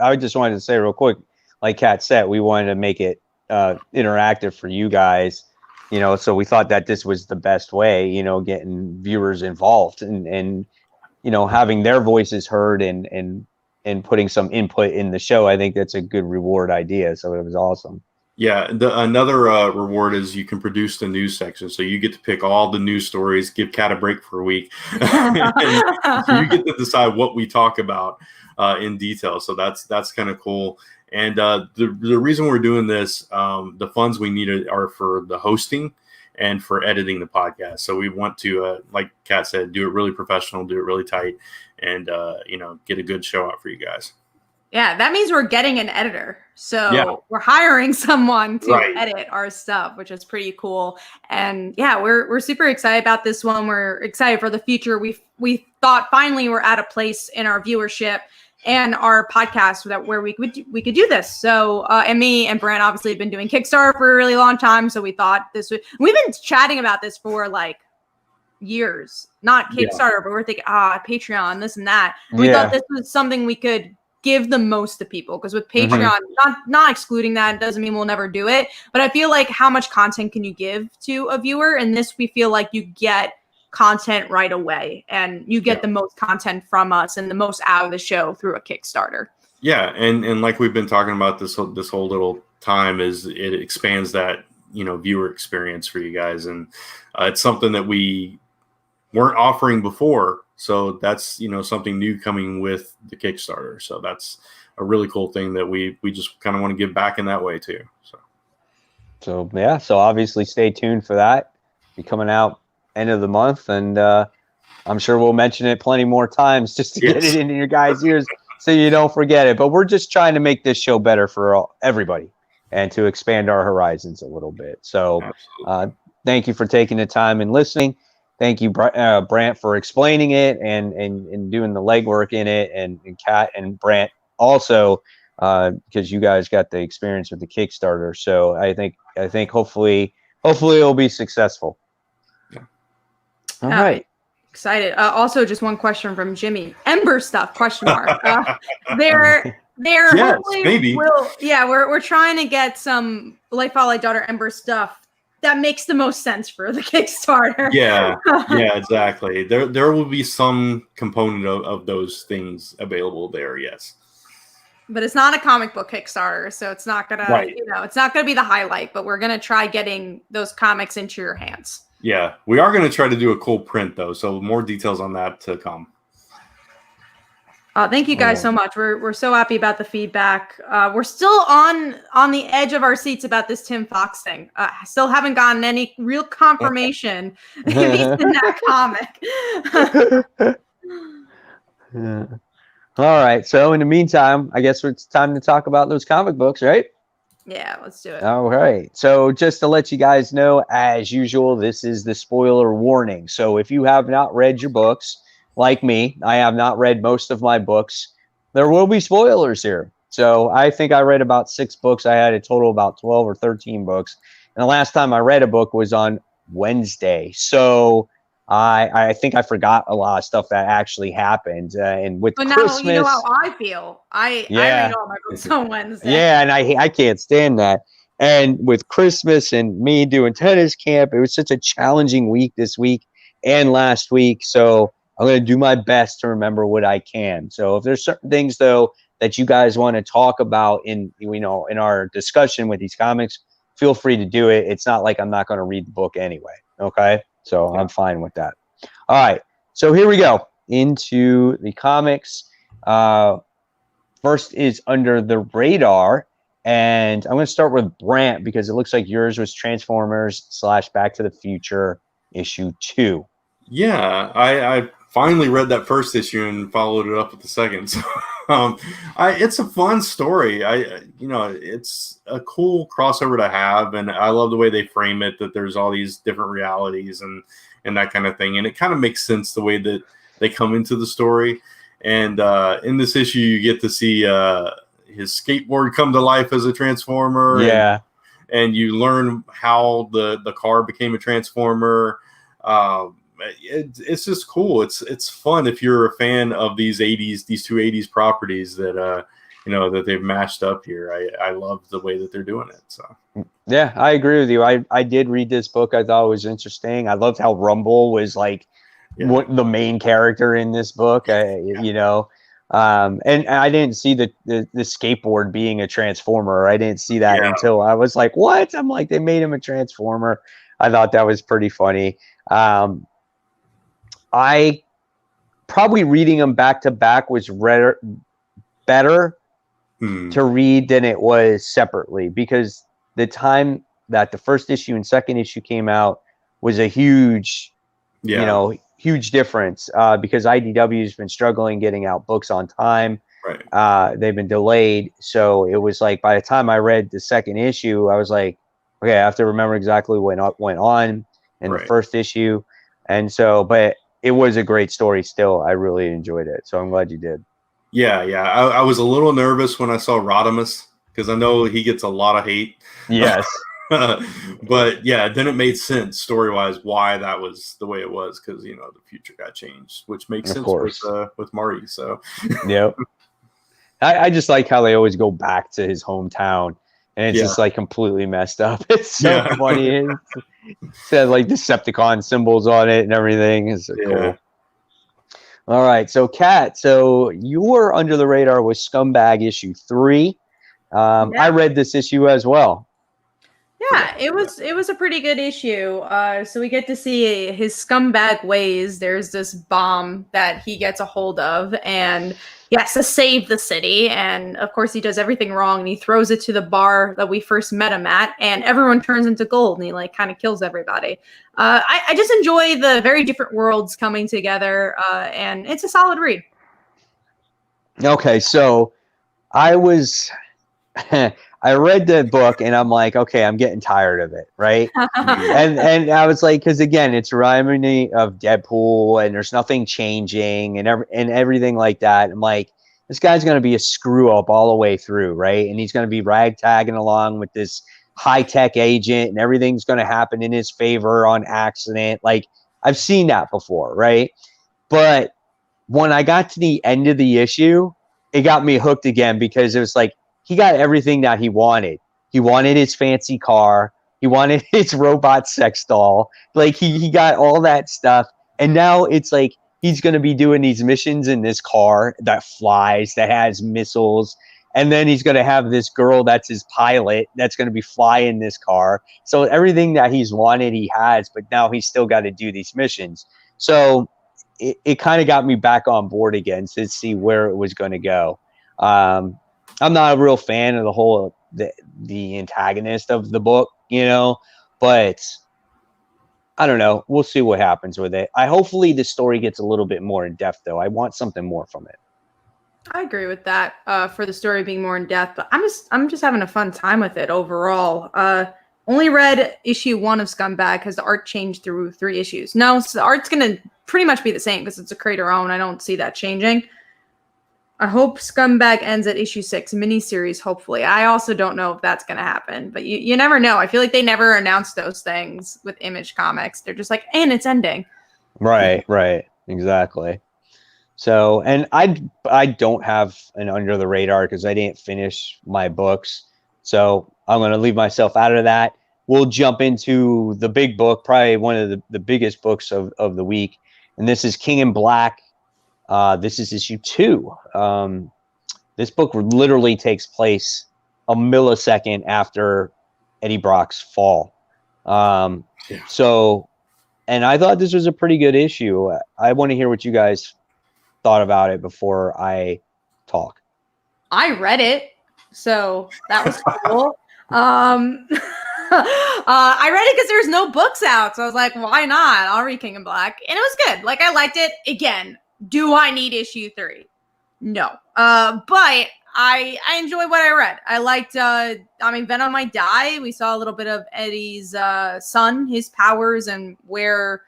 I just wanted to say real quick, like Kat said, we wanted to make it interactive for you guys, so we thought that this was the best way, getting viewers involved and having their voices heard and putting some input in the show. I think that's a good reward idea. So it was awesome. Yeah, another reward is you can produce the news section. So you get to pick all the news stories, give Kat a break for a week. And you get to decide what we talk about in detail. So that's kind of cool. And the reason we're doing this, the funds we needed are for the hosting and for editing the podcast. So we want to, like Kat said, do it really professional, do it really tight, and get a good show out for you guys. Yeah, that means we're getting an editor. So we're hiring someone to edit our stuff, which is pretty cool. And we're super excited about this one. We're excited for the future. We thought finally we're at a place in our viewership and our podcast where we could do this. So and me and Brant obviously have been doing Kickstarter for a really long time. So we thought we've been chatting about this for like years, not Kickstarter, but we're thinking, Patreon, this and that. And we thought this was something we could give the most to people, because with Patreon, not excluding that, doesn't mean we'll never do it, but I feel like how much content can you give to a viewer? And this, we feel like you get content right away, and you get the most content from us and the most out of the show through a Kickstarter. Yeah, and like we've been talking about this whole little time, is it expands that viewer experience for you guys, and it's something that we weren't offering before. So that's, something new coming with the Kickstarter. So that's a really cool thing that we just kind of want to give back in that way too. So obviously stay tuned for that. Be coming out end of the month, and I'm sure we'll mention it plenty more times just to get it into your guys' ears so you don't forget it. But we're just trying to make this show better for everybody and to expand our horizons a little bit. So thank you for taking the time and listening. Thank you, Brant, for explaining it and doing the legwork in it, and Kat and Brant also, because you guys got the experience with the Kickstarter. So I think hopefully it'll be successful. Yeah. All right. Excited. Also, just one question from Jimmy. Ember stuff? ? They're maybe. We're trying to get some Like Father, Like Daughter Ember stuff that makes the most sense for the Kickstarter. Yeah, exactly. There will be some component of those things available there, yes. But it's not a comic book Kickstarter, so it's not gonna, it's not gonna be the highlight. But we're gonna try getting those comics into your hands. Yeah, we are gonna try to do a cool print though, so more details on that to come. Thank you guys so much. We're so happy about the feedback. We're still on the edge of our seats about this Tim Fox thing. Still haven't gotten any real confirmation if he's in that comic. Yeah. All right. So in the meantime, I guess it's time to talk about those comic books, right? Yeah, let's do it. All right. So just to let you guys know, as usual, this is the spoiler warning. So if you have not read your books, like me, I have not read most of my books, there will be spoilers here. So I think I read about 6 books. I had a total of about 12 or 13 books. And the last time I read a book was on Wednesday. So I think I forgot a lot of stuff that actually happened. And with Christmas, now you know how I feel. I read all my books on Wednesday. Yeah, and I can't stand that. And with Christmas and me doing tennis camp, it was such a challenging week this week and last week. So I'm going to do my best to remember what I can. So if there's certain things, though, that you guys want to talk about in our discussion with these comics, feel free to do it. It's not like I'm not going to read the book anyway. Okay. So I'm fine with that. All right. So here we go into the comics. First is Under the Radar. And I'm going to start with Brant because it looks like yours was Transformers / Back to the Future issue 2. Yeah, I finally read that first issue and followed it up with the second. So, it's a fun story. It's a cool crossover to have, and I love the way they frame it. That there's all these different realities and that kind of thing, and it kind of makes sense the way that they come into the story. And in this issue, you get to see his skateboard come to life as a Transformer. Yeah, and you learn how the car became a Transformer. It's just cool. It's fun if you're a fan of these two 80s properties that that they've mashed up here. I love the way that they're doing it. So yeah, I agree with you. I did read this book. I thought it was interesting. I loved how Rumble was like the main character in this book. And I didn't see the skateboard being a Transformer. I didn't see that until I was like, what? I'm like, they made him a Transformer. I thought that was pretty funny. I probably reading them back to back was better to read than it was separately, because the time that the first issue and second issue came out was a huge, huge difference, because IDW has been struggling getting out books on time. Right. They've been delayed. So it was like, by the time I read the second issue, I was like, okay, I have to remember exactly what went on in the first issue. And so, but it was a great story still. I really enjoyed it. So I'm glad you did. Yeah. I was a little nervous when I saw Rodimus because I know he gets a lot of hate. Yes. But yeah, then it made sense story-wise why that was the way it was, because the future got changed, which makes sense with Marty. So yep. I just like how they always go back to his hometown, and it's just like completely messed up. It's so funny. It said like Decepticon symbols on it and everything. It's cool. All right, so Kat, so you were under the radar with Scumbag issue 3. I read this issue as well. Yeah, it was a pretty good issue. So we get to see his scumbag ways. There's this bomb that he gets a hold of, and he has to save the city. And of course, he does everything wrong, and he throws it to the bar that we first met him at, and everyone turns into gold, and he like kind of kills everybody. I just enjoy the very different worlds coming together, and it's a solid read. Okay, so I was. I read the book and I'm like, okay, I'm getting tired of it, right? and I was like, because again, it's reminding me of Deadpool, and there's nothing changing and everything like that. I'm like, this guy's gonna be a screw up all the way through, right? And he's gonna be ragtagging along with this high-tech agent, and everything's gonna happen in his favor on accident. Like, I've seen that before, right? But when I got to the end of the issue, it got me hooked again, because it was like, he got everything that he wanted. He wanted his fancy car. He wanted his robot sex doll. Like, he got all that stuff. And now it's like he's going to be doing these missions in this car that flies, that has missiles. And then he's going to have this girl that's his pilot that's going to be flying this car. So everything that he's wanted, he has. But now he's still got to do these missions. So it kind of got me back on board again to see where it was going to go. I'm not a real fan of the antagonist of the book, but I don't know. We'll see what happens with it. Hopefully the story gets a little bit more in depth, though. I want something more from it. I agree with that, for the story being more in depth, but I'm just having a fun time with it overall. Only read issue 1 of Scumbag because the art changed through 3 issues. No, so the art's going to pretty much be the same because it's a creator own. I don't see that changing. I hope Scumbag ends at issue 6, miniseries, hopefully. I also don't know if that's going to happen, but you never know. I feel like they never announce those things with Image Comics. They're just like, and it's ending. Right, exactly. So, and I don't have an under the radar because I didn't finish my books. So I'm going to leave myself out of that. We'll jump into the big book, probably one of the biggest books of the week. And this is King in Black. This is issue 2. This book literally takes place a millisecond after Eddie Brock's fall. So, and I thought this was a pretty good issue. I want to hear what you guys thought about it before I talk. I read it. So that was cool. I read it because there's no books out. So I was like, why not? I'll read King in Black. And it was good. Like, I liked it. Again, do I need issue 3? No. But I enjoyed what I read. I liked, Venom might die. We saw a little bit of Eddie's son, his powers, and where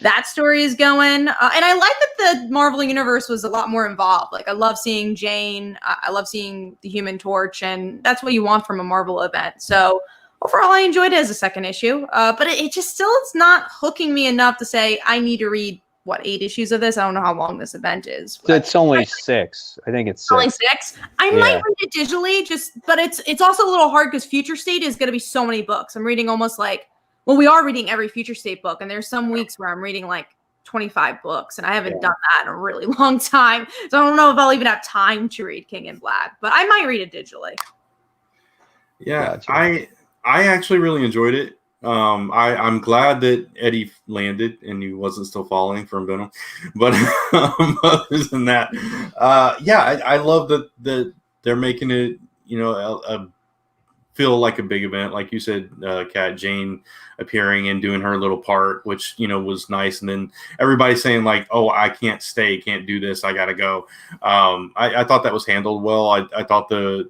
that story is going. And I like that the Marvel Universe was a lot more involved. Like, I love seeing Jane. I love seeing the Human Torch. And that's what you want from a Marvel event. So overall, I enjoyed it as a second issue. But it just still is not hooking me enough to say I need to read, 8 issues of this? I don't know how long this event is. It's only 6. I think it's 6. Only 6. I might read it digitally, but it's also a little hard because Future State is going to be so many books. I'm reading almost we are reading every Future State book, and there's some weeks where I'm reading 25 books, and I haven't done that in a really long time. So I don't know if I'll even have time to read King in Black, but I might read it digitally. Yeah, gotcha. I actually really enjoyed it. I'm glad that Eddie landed and he wasn't still falling from Venom, but other than that, I love that they're making it, feel like a big event, like you said, Kat, Jane appearing and doing her little part, which was nice, and then everybody saying oh, I can't stay, can't do this, I gotta go. I thought that was handled well. I thought the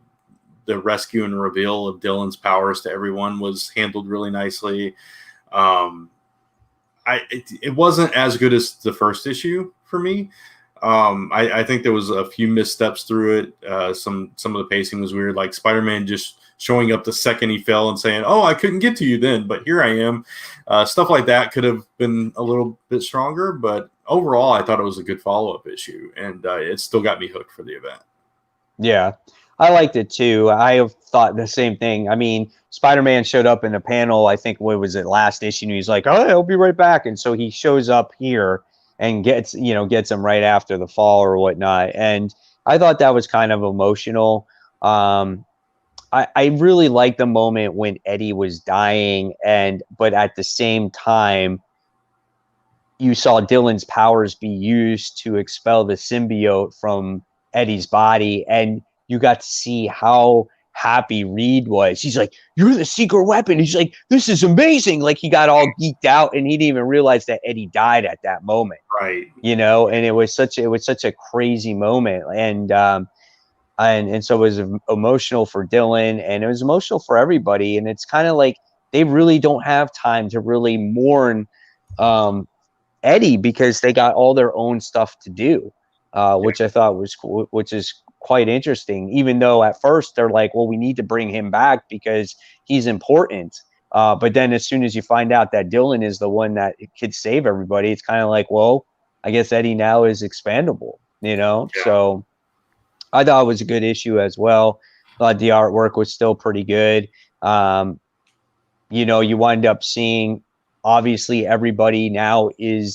rescue and reveal of Dylan's powers to everyone was handled really nicely. It wasn't as good as the first issue for me. I think there was a few missteps through it. Some of the pacing was weird, like Spider-Man just showing up the second he fell and saying, "Oh, I couldn't get to you then, but here I am." Stuff like that could have been a little bit stronger, but overall, I thought it was a good follow-up issue, and it still got me hooked for the event. Yeah. I liked it too. I thought the same thing. I mean, Spider-Man showed up in a panel, I think, what was it, last issue, and he's like, "Oh, I'll be right back." And so he shows up here and gets him right after the fall or whatnot. And I thought that was kind of emotional. I really liked the moment when Eddie was dying, but at the same time, you saw Dylan's powers be used to expel the symbiote from Eddie's body, and you got to see how happy Reed was. He's like, "You're the secret weapon." He's like, "This is amazing." Like, he got all geeked out, and he didn't even realize that Eddie died at that moment. Right. And it was such a crazy moment. And so it was emotional for Dylan, and it was emotional for everybody. And it's kind of like they really don't have time to really mourn Eddie because they got all their own stuff to do, which I thought was cool, which is quite interesting, even though at first they're like, well, we need to bring him back because he's important. But then as soon as you find out that Dylan is the one that could save everybody, it's kind of like, well, I guess Eddie now is expandable, Yeah. So I thought it was a good issue as well. The artwork was still pretty good. You wind up seeing, obviously, everybody now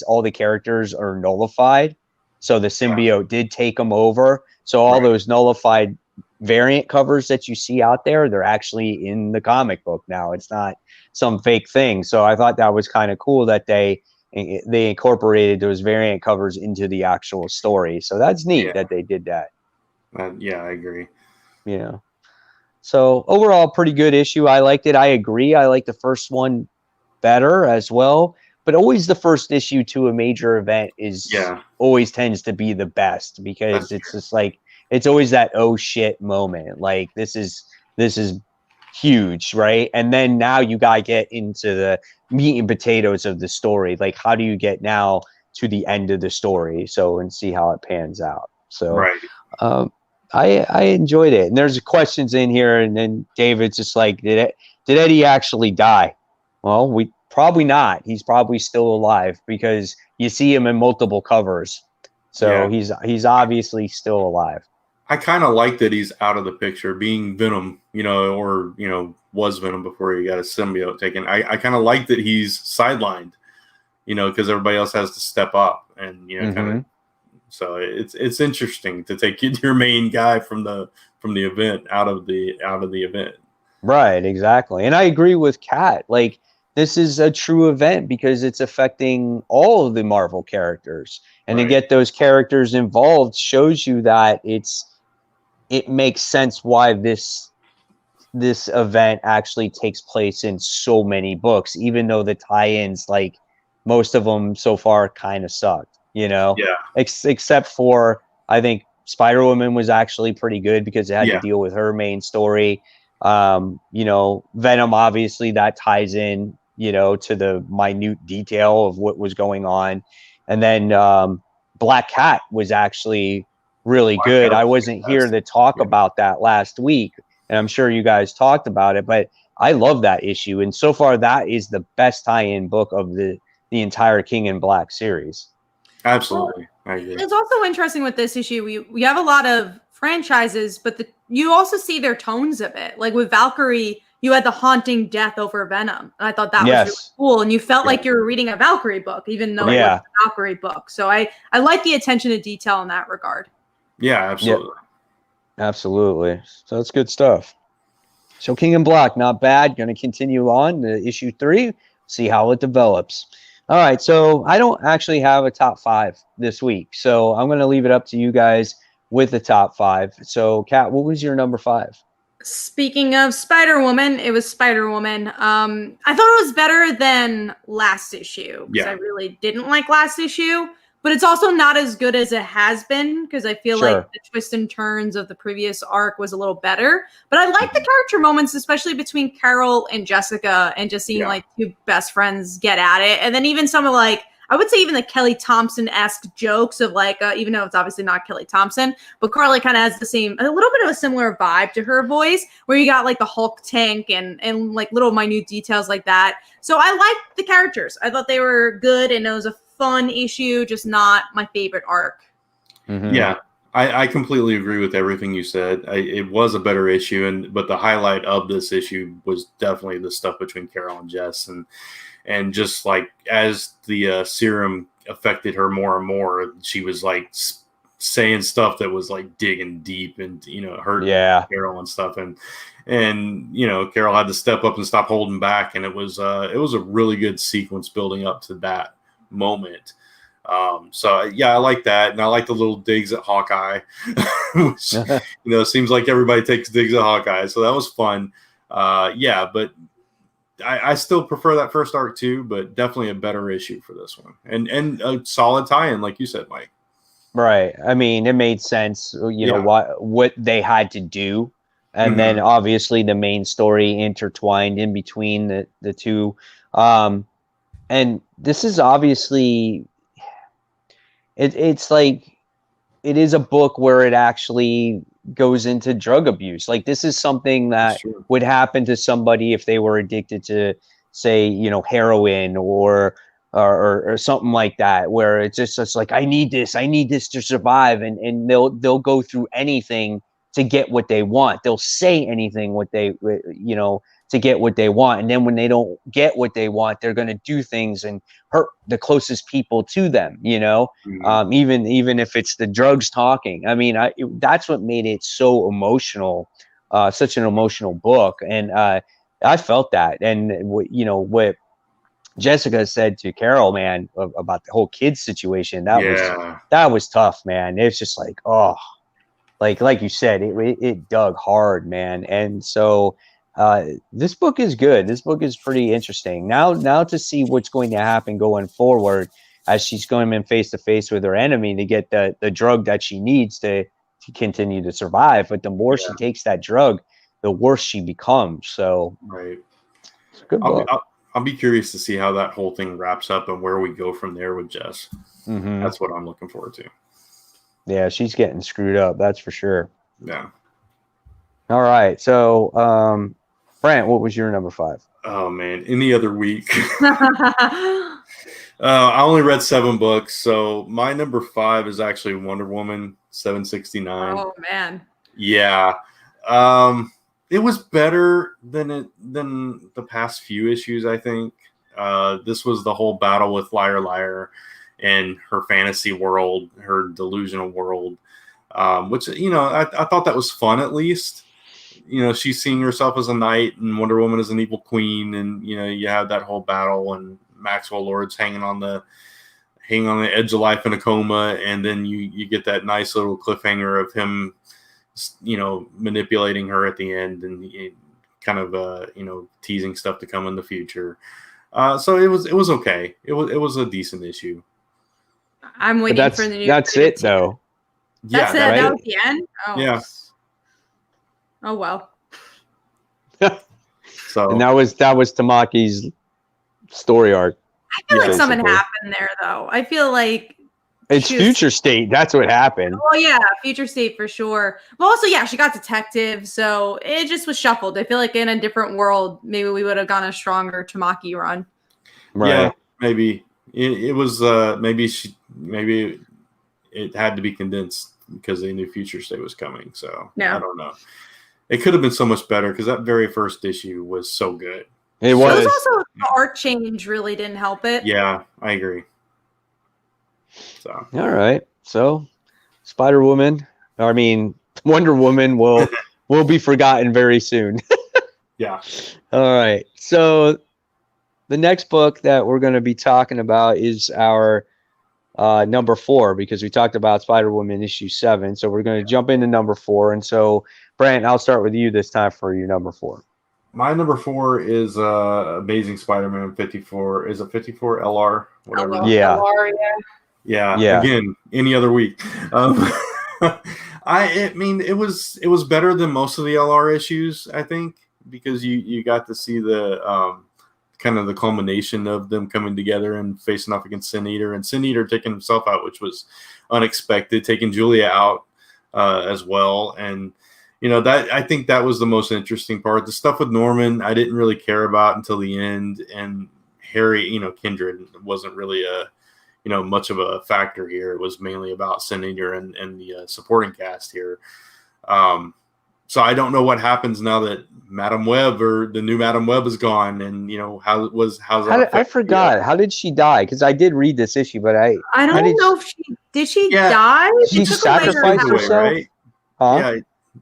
all the characters are nullified. So the symbiote did take them over. So all those nullified variant covers that you see out there, they're actually in the comic book now. It's not some fake thing. So I thought that was kind of cool that they incorporated those variant covers into the actual story. So that's neat that they did that. Yeah, I agree. So overall, pretty good issue. I liked it. I agree. I like the first one better as well. But always the first issue to a major event always tends to be the best because just like, it's always that oh shit moment. Like this is huge, right? And then now you gotta get into the meat and potatoes of the story. Like, how do you get now to the end of the story? And see how it pans out. So I enjoyed it. And there's questions in here, and then David's just like, did Eddie actually die? Well, probably not. He's probably still alive because you see him in multiple covers. So he's obviously still alive. I kind of like that he's out of the picture, being Venom, or was Venom before he got a symbiote taken. I kind of like that he's sidelined, because everybody else has to step up and kind of. So it's interesting to take your main guy from the event out of the event. Right, exactly, and I agree with Kat. Like, this is a true event because it's affecting all of the Marvel characters. And to get those characters involved shows you that it's it makes sense why this event actually takes place in so many books, even though the tie-ins, like most of them so far, kind of sucked, Yeah. except for, I think Spider-Woman was actually pretty good because it had to deal with her main story. Venom, obviously that ties in, to the minute detail of what was going on. And then Black Cat was actually really good. I wasn't here to talk about that last week, and I'm sure you guys talked about it, but I love that issue. And so far, that is the best tie-in book of the entire King in Black series. Absolutely. Well, it's also interesting with this issue. We have a lot of franchises, but you also see their tones of it. Like with Valkyrie, you had the haunting death over Venom. And I thought that was really cool. And you felt like you were reading a Valkyrie book, even though it was a Valkyrie book. So I like the attention to detail in that regard. Yeah, absolutely. Yeah. Absolutely. So that's good stuff. So King in Black, not bad. Going to continue on to issue 3, see how it develops. All right, so I don't actually have a top 5 this week, so I'm going to leave it up to you guys with the top 5. So, Kat, what was your number 5? Speaking of Spider-Woman, it was Spider-Woman. I thought it was better than last issue because I really didn't like last issue, but it's also not as good as it has been because I feel like the twists and turns of the previous arc was a little better. But I like the character moments, especially between Carol and Jessica, and just seeing like two best friends get at it. And then even some of I would say even the Kelly Thompson-esque jokes of even though it's obviously not Kelly Thompson, but Carly kind of has a little bit of a similar vibe to her voice, where you got like the Hulk tank and like little minute details like that. So I liked the characters. I thought they were good, and it was a fun issue, just not my favorite arc. Mm-hmm. Yeah, I completely agree with everything you said. It was a better issue, but the highlight of this issue was definitely the stuff between Carol and Jess, and just like as the serum affected her more and more, she was like saying stuff that was like digging deep and hurt Carol and stuff, and Carol had to step up and stop holding back, and it was a really good sequence building up to that moment. So I like that, and I like the little digs at Hawkeye, which seems like everybody takes digs at Hawkeye, so that was fun. But I still prefer that first arc too, but definitely a better issue for this one, and a solid tie-in, like you said, Mike. Right. I mean, it made sense. What they had to do, and then obviously the main story intertwined in between the two. And this is obviously, it's like, it is a book where it actually goes into drug abuse. Like, this is something that would happen to somebody if they were addicted to, say, heroin or something like that, where it's like, I need this to survive. And they'll go through anything to get what they want. They'll say anything to get what they want. And then when they don't get what they want, they're going to do things and hurt the closest people to them, even if it's the drugs talking. I mean, that's what made it so emotional, such an emotional book. And I felt that. And what Jessica said to Carol, man, about the whole kids situation, that was tough, man. It's just like, oh, like you said, it dug hard, man. And so this book is good. This book is pretty interesting. Now to see what's going to happen going forward, as she's going in face to face with her enemy to get the drug that she needs to continue to survive. But the more she takes that drug, the worse she becomes. So it's a good book. I'll be curious to see how that whole thing wraps up and where we go from there with Jess. That's what I'm looking forward to. Yeah, she's getting screwed up. That's for sure. Yeah. All right. So, Brant, what was your number 5? Oh, man. Any other week. I only read 7 books. So my number 5 is actually Wonder Woman 769. Oh, man. Yeah. It was better than the past few issues, I think. This was the whole battle with Liar Liar and her fantasy world, her delusional world, which, I thought that was fun, at least. She's seeing herself as a knight and Wonder Woman as an evil queen. And, you have that whole battle and Maxwell Lord's hanging on the edge of life in a coma. And then you get that nice little cliffhanger of him manipulating her at the end and kind of teasing stuff to come in the future. So it was okay. It was a decent issue. I'm waiting for the new. That's it though. That's it. Right? That was the end. Oh. Yeah. Oh well. So and that was Tamaki's story arc. I feel like basically. something happened there, though. I feel like it's Future State. That's what happened. Oh yeah, Future State for sure. But also, yeah, she got detective, so it just was shuffled. I feel like in a different world, maybe we would have gone a stronger Tamaki run. Right. Yeah, maybe it was. Maybe it had to be condensed because they knew Future State was coming. So I don't know. It could have been so much better because that very first issue was so good. It was. It was also the art change really didn't help it. Yeah, I agree. So all right. So Wonder Woman will be forgotten very soon. yeah. All right. So the next book that we're going to be talking about is our number 4, because we talked about Spider-Woman issue 7. So we're going to jump into number 4. And so, Brent, I'll start with you this time for your number 4. My number 4 is Amazing Spider-Man 54. Is it 54 LR? Whatever. LR, Yeah. LR, Yeah. Again, any other week. It was better than most of the LR issues, I think, because you got to see the kind of the culmination of them coming together and facing off against Sin Eater, and Sin Eater taking himself out, which was unexpected, taking Julia out as well. And that I think that was the most interesting part. The stuff with Norman I didn't really care about until the end, and Harry, Kindred wasn't really much of a factor here. It was mainly about Sin Eater and the supporting cast here. So I don't know what happens now that Madam Web or the new Madam Web is gone, and how's that? I forgot. How did she die? Because I did read this issue, but I don't know if she die. She sacrificed herself, right? Huh? Yeah,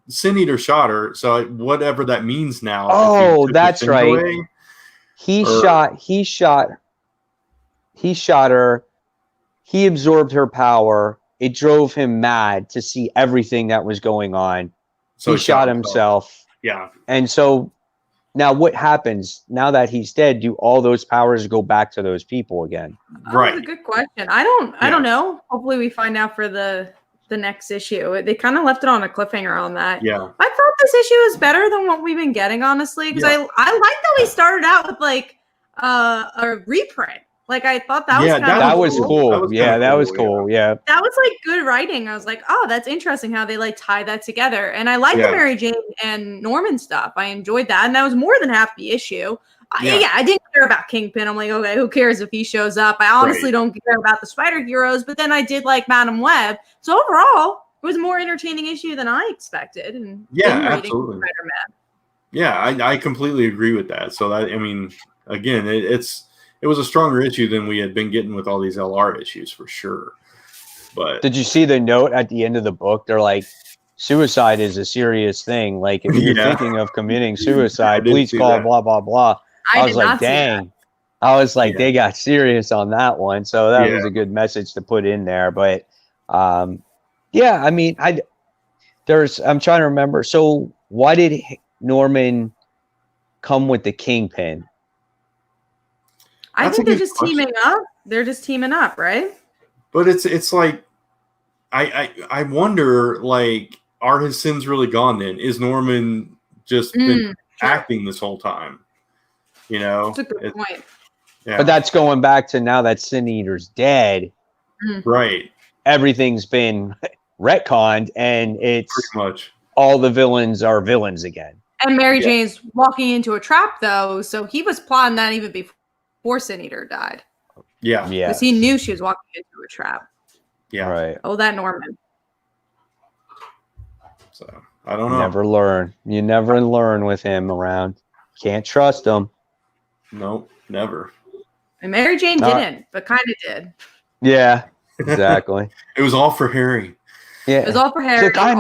Sin Eater shot her. So whatever that means now. Oh, that's right. Away, He shot her. He absorbed her power. It drove him mad to see everything that was going on. So he shot himself. Yeah. And so now what happens now that he's dead? Do all those powers go back to those people again? Right. That's a good question. I don't know. Hopefully we find out for the next issue. They kind of left it on a cliffhanger on that. Yeah. I thought this issue was better than what we've been getting, honestly, because I like that we started out with like a reprint. Like I thought that was that was cool. That was cool. Yeah. That was like good writing. I was like, oh, that's interesting how they like tie that together. And I like the Mary Jane and Norman stuff. I enjoyed that. And that was more than half the issue. I didn't care about Kingpin. I'm like, okay, who cares if he shows up? I honestly don't care about the spider heroes, but then I did like Madam Web. So overall, it was a more entertaining issue than I expected. And absolutely. Spider-Man. Yeah, I completely agree with that. So that, again, it was a stronger issue than we had been getting with all these LR issues for sure. But did you see the note at the end of the book? They're like, suicide is a serious thing. Like if you're thinking of committing suicide, please call blah, blah, blah. I was like, dang. I was like, they got serious on that one. So that was a good message to put in there. But I'm trying to remember. So why did Norman come with the Kingpin? I think they're just teaming up. They're just teaming up, right? But it's like I wonder, like, are his sins really gone then? Is Norman just been acting this whole time? That's a good point. Yeah. But that's going back to now that Sin Eater's dead. Right. Everything's been retconned, and it's pretty much all the villains are villains again. And Mary Jane's walking into a trap, though, so he was plotting that even before Sin Eater died. Yeah. Because he knew she was walking into a trap. Yeah. Right. Oh, that Norman. So, I don't know. Never learn. You never learn with him around. Can't trust him. Nope, never. And Mary Jane didn't, but kind of did. Yeah, exactly. It was all for Harry. Yeah. It was all for Harry. Look, I'm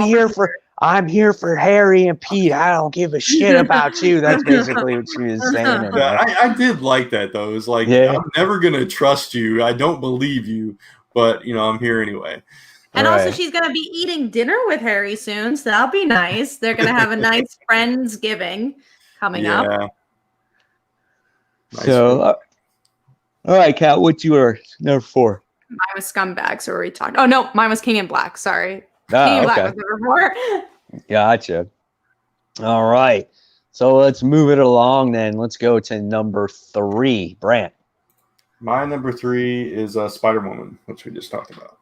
here for Harry and Pete. I don't give a shit about you. That's basically what she was saying. I did like that, though. It was like, I'm never going to trust you. I don't believe you, but, I'm here anyway. And also, Right. she's going to be eating dinner with Harry soon, so that'll be nice. They're going to have a nice Friendsgiving coming up. Yeah. Nice So, one. all right, Kat, what's your number 4? Mine was Scumbag, so we already talked. Oh, no, mine was King in Black. Sorry. Ah, King in Black okay. was number 4. Gotcha. All right. So let's move it along then. Let's go to number 3. Brant. My number 3 is Spider-Woman, which we just talked about.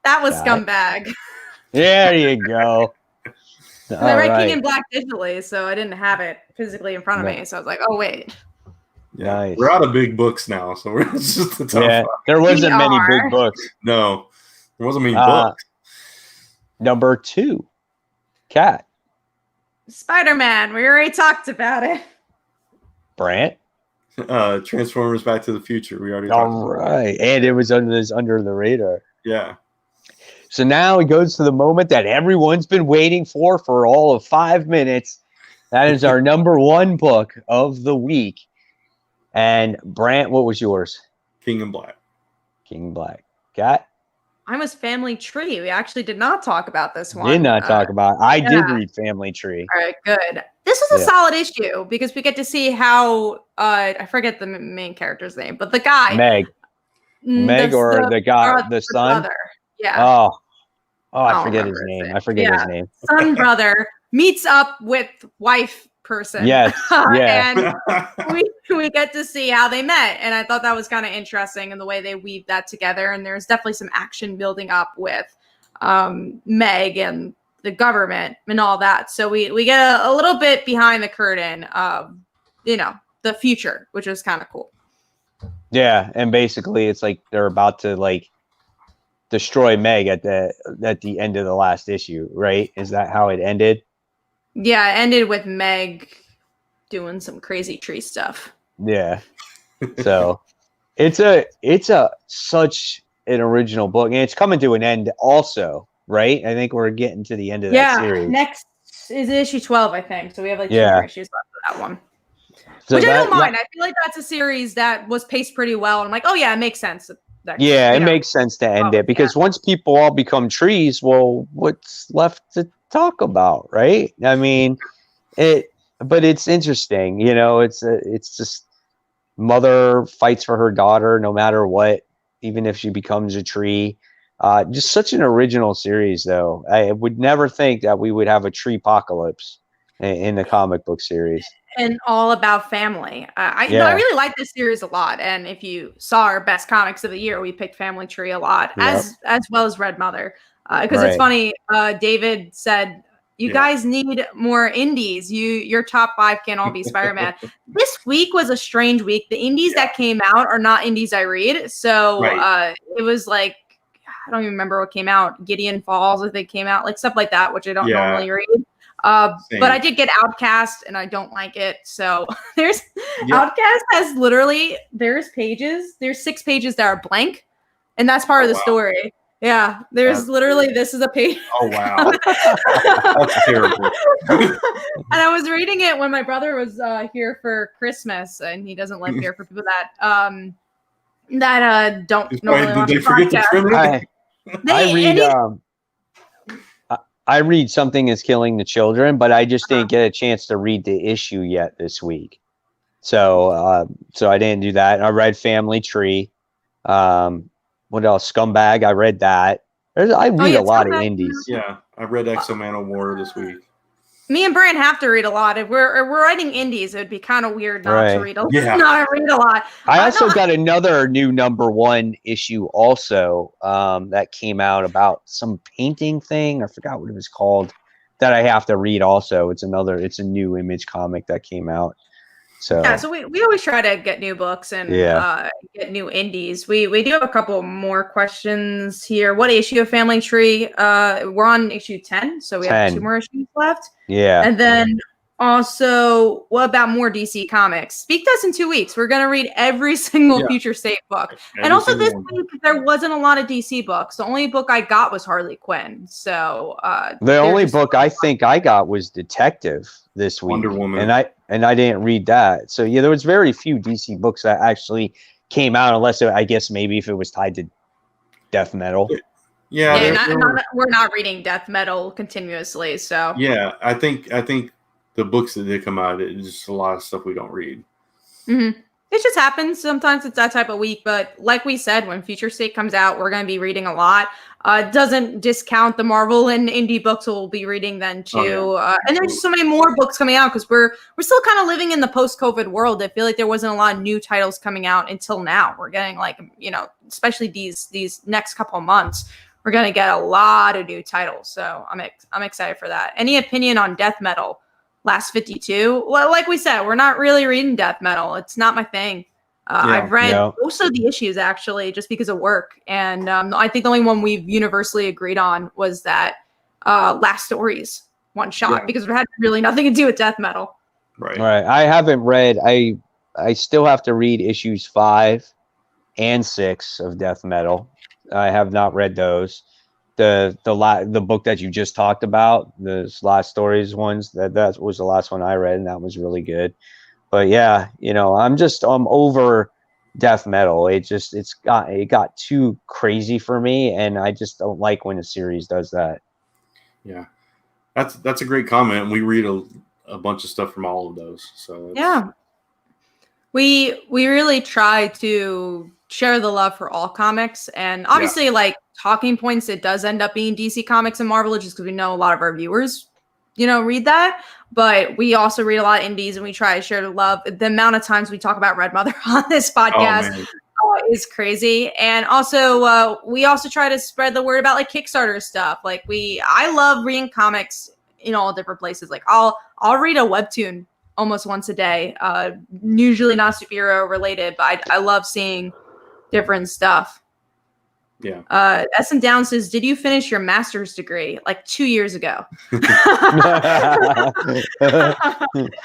That was Got it. Scumbag. There you go. I read All King in right. Black digitally, so I didn't have it physically in front of me. So I was like, oh, wait. Yeah. Nice. We're out of big books now, so it's just the top Yeah, 5. there wasn't We many are. big books. No, there wasn't many Uh, books. Number 2, Kat. Spider-Man. We already talked about it. Brant. Transformers Back to the Future. We already talked All about right. And it was under the radar. it. Yeah. So now it goes to the moment that everyone's been waiting for all of 5 minutes. That is our number 1 book of the week. And Brant, what was yours? King in Black. King Black. Kat? Mine was Family Tree. We actually did not talk about this one. Did not talk about it. I did yeah. read Family Tree. All right, good. This was a Yeah. solid issue because we get to see how I forget the main character's name, but the guy, Meg or the guy, the son? brother. Yeah, Oh, I don't forget his remember his name. name. I forget Yeah. his name. son brother meets up with wife person. Yes, yeah. and we get to see how they met, and I thought that was kind of interesting in the way they weave that together. And there's definitely some action building up with Meg and the government and all that. So we get a little bit behind the curtain of the future, which is kind of cool. Yeah, and basically it's like they're about to like destroy Meg at the end of the last issue, right? Is that how it ended? Yeah, it ended with Meg doing some crazy tree stuff. Yeah. So it's such an original book, and it's coming to an end also, right? I think we're getting to the end of that series. Next is issue 12, I think. So we have like 2 Yeah. more issues left of that one. So Which I don't that- mind. I feel like that's a series that was paced pretty well. And I'm like, oh yeah, it makes sense. Yeah, it makes sense to end it because once people all become trees, well, what's left to talk about, right? I mean, but it's interesting, it's just mother fights for her daughter no matter what, even if she becomes a tree. Just such an original series, though. I would never think that we would have a tree apocalypse in the comic book series. And all about family. I really like this series a lot. And if you saw our best comics of the year, we picked Family Tree a lot, as well as Red Mother. Because it's funny, David said, you guys need more indies. Your top 5 can't all be Spider-Man. This week was a strange week. The indies that came out are not indies I read. So it was like, I don't even remember what came out. Gideon Falls, I think, came out, like stuff like that, which I don't normally read. But I did get Outcast, and I don't like it. So Outcast has literally there's 6 pages that are blank, and that's part of the story. Yeah, there's literally this is a page. Oh wow, that's terrible. And I was reading it when my brother was here for Christmas, and he doesn't live here. For people that don't normally watch Did they forget to trim it? I read Something Is Killing the Children, but I just didn't get a chance to read the issue yet this week. So I didn't do that. I read Family Tree. What else? Scumbag. I read that. I read a lot of indies. Yeah, I read Exo-Man of War this week. Me and Brian have to read a lot. If we're writing indies, it would be kind of weird not to read a lot. Not read a lot. I also got another new number 1 issue also that came out about some painting thing. I forgot what it was called that I have to read also. It's a new Image comic that came out. So we always try to get new books and get new indies. We do have a couple more questions here. What issue of Family Tree? We're on issue 10, so we have 2 more issues left. Yeah. And then also, what about more DC Comics? Speak to us in 2 weeks. We're going to read every single Future State book. And also this week, there wasn't a lot of DC books. The only book I got was Harley Quinn. So the only book I think I got was Detective this week. Wonder Woman. And I didn't read that. So there was very few DC books that actually came out, unless I guess maybe if it was tied to death metal. Yeah, we're not reading death metal continuously, so yeah. I think the books that did come out, it's just a lot of stuff we don't read. Mm-hmm. It just happens. Sometimes it's that type of week, but like we said, when Future State comes out, we're going to be reading a lot. It doesn't discount the Marvel and indie books we'll be reading then too. Oh, yeah. And there's so many more books coming out because we're still kind of living in the post-COVID world. I feel like there wasn't a lot of new titles coming out until now. We're getting like, especially these next couple of months, we're going to get a lot of new titles. So I'm excited for that. Any opinion on death metal? Last 52. Well, like we said, we're not really reading death metal. It's not my thing. I've read most of the issues actually, just because of work. And I think the only one we've universally agreed on was that Last Stories one shot because it had really nothing to do with death metal. Right. I haven't read. I still have to read issues 5 and 6 of Death Metal. I have not read those. The book that you just talked about, the Last Stories ones, that was the last one I read, and that was really good. But yeah, I'm over death metal. It got too crazy for me, and I just don't like when a series does that. Yeah, that's a great comment. We read a bunch of stuff from all of those. So yeah, we really try to share the love for all comics, and obviously like talking points, it does end up being DC Comics and Marvel just because we know a lot of our viewers read that, but we also read a lot of indies and we try to share the love. The amount of times we talk about Red Mother on this podcast is crazy. And also we also try to spread the word about like Kickstarter stuff. Like I love reading comics in all different places. Like I'll read a webtoon almost once a day, usually not superhero related, but I love seeing different stuff. Yeah. S and Down says, did you finish your master's degree like 2 years ago?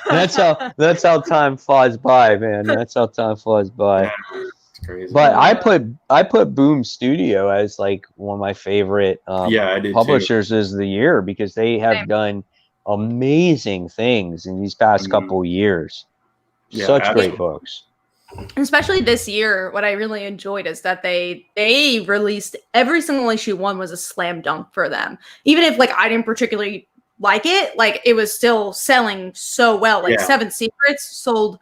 That's how time flies by, man. That's how time flies by. Yeah, it's crazy. But I put Boom Studio as like one of my favorite I did publishers too. Of the year because they have done amazing things in these past couple years. Such great books. Especially this year, what I really enjoyed is that they released every single issue. One was a slam dunk for them. Even if like I didn't particularly like it, like it was still selling so well. Like Seven Secrets sold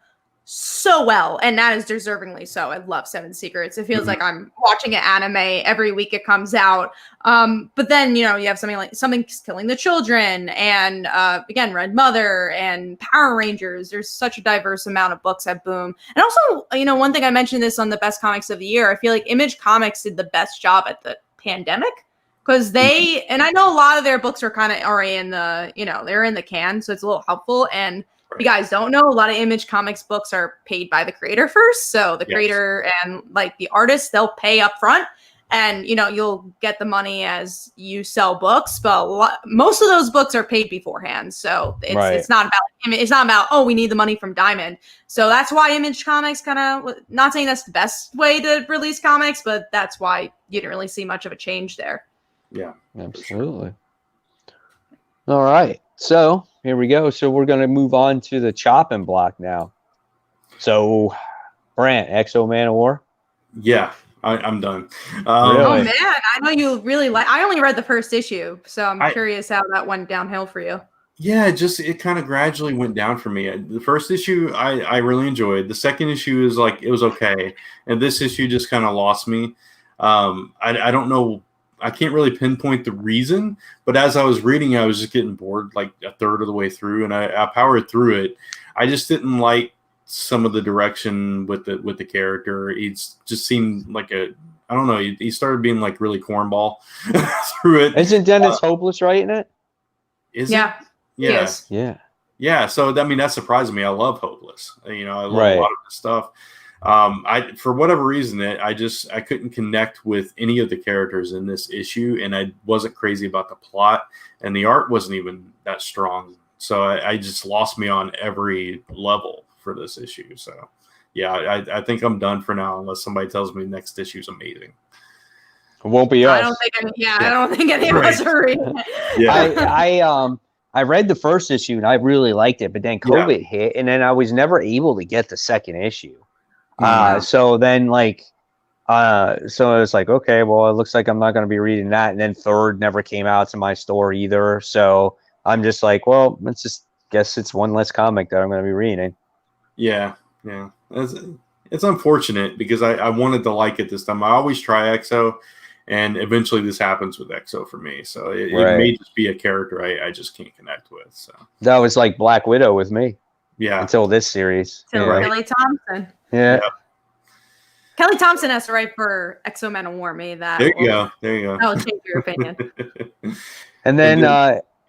so well, and that is deservingly so. I love Seven Secrets. It feels like I'm watching an anime every week it comes out. But then you have Something's Killing the Children, and again Red Mother and Power Rangers. There's such a diverse amount of books at Boom. And also, one thing I mentioned this on the best comics of the year. I feel like Image Comics did the best job at the pandemic because they and I know a lot of their books are kind of already in the they're in the can, so it's a little helpful. And if you guys don't know, a lot of Image Comics books are paid by the creator first. So the creator and like the artist, they'll pay up front and, you'll get the money as you sell books. But most of those books are paid beforehand. So it's not about, oh, we need the money from Diamond. So that's why Image Comics kind of, not saying that's the best way to release comics, but that's why you didn't really see much of a change there. Yeah, absolutely. All right. So here we go. So we're going to move on to the chopping block now. So, Brant, Exo Man of War? Yeah, I'm done. Really? Oh, man. I know you really I only read the first issue, so I'm curious how that went downhill for you. Yeah, it kind of gradually went down for me. The first issue I really enjoyed. The second issue is like, it was okay. And this issue just kind of lost me. I don't know. I can't really pinpoint the reason, but as I was reading, I was just getting bored like a third of the way through, and I powered through it. I just didn't like some of the direction with the character. He just seemed like I don't know. He started being like really cornball through it. Isn't Dennis Hopeless writing it? Is yeah. it? Yeah. Yes. Yeah. Yeah. So that surprised me. I love Hopeless. I love a lot of the stuff. For whatever reason, I couldn't connect with any of the characters in this issue, and I wasn't crazy about the plot, and the art wasn't even that strong. So I just lost me on every level for this issue. So yeah, I think I'm done for now, unless somebody tells me next issue is amazing. It won't be us. I don't think any of us are reading it. Yeah. I read the first issue and I really liked it, but then COVID hit, and then I was never able to get the second issue. So then, like, So it was like, okay, well, it looks like I'm not going to be reading that. And then Third never came out to my store either. So I'm just like, well, let's just guess it's one less comic that I'm going to be reading. Yeah. It's unfortunate because I wanted to like it this time. I always try EXO, and eventually this happens with EXO for me. So it may just be a character I just can't connect with. So that was like Black Widow with me. Yeah. Until this series. Kelly Thompson. Yeah. Kelly Thompson has to write for EXO Man of War. Maybe that. There you go. That'll change your opinion. And then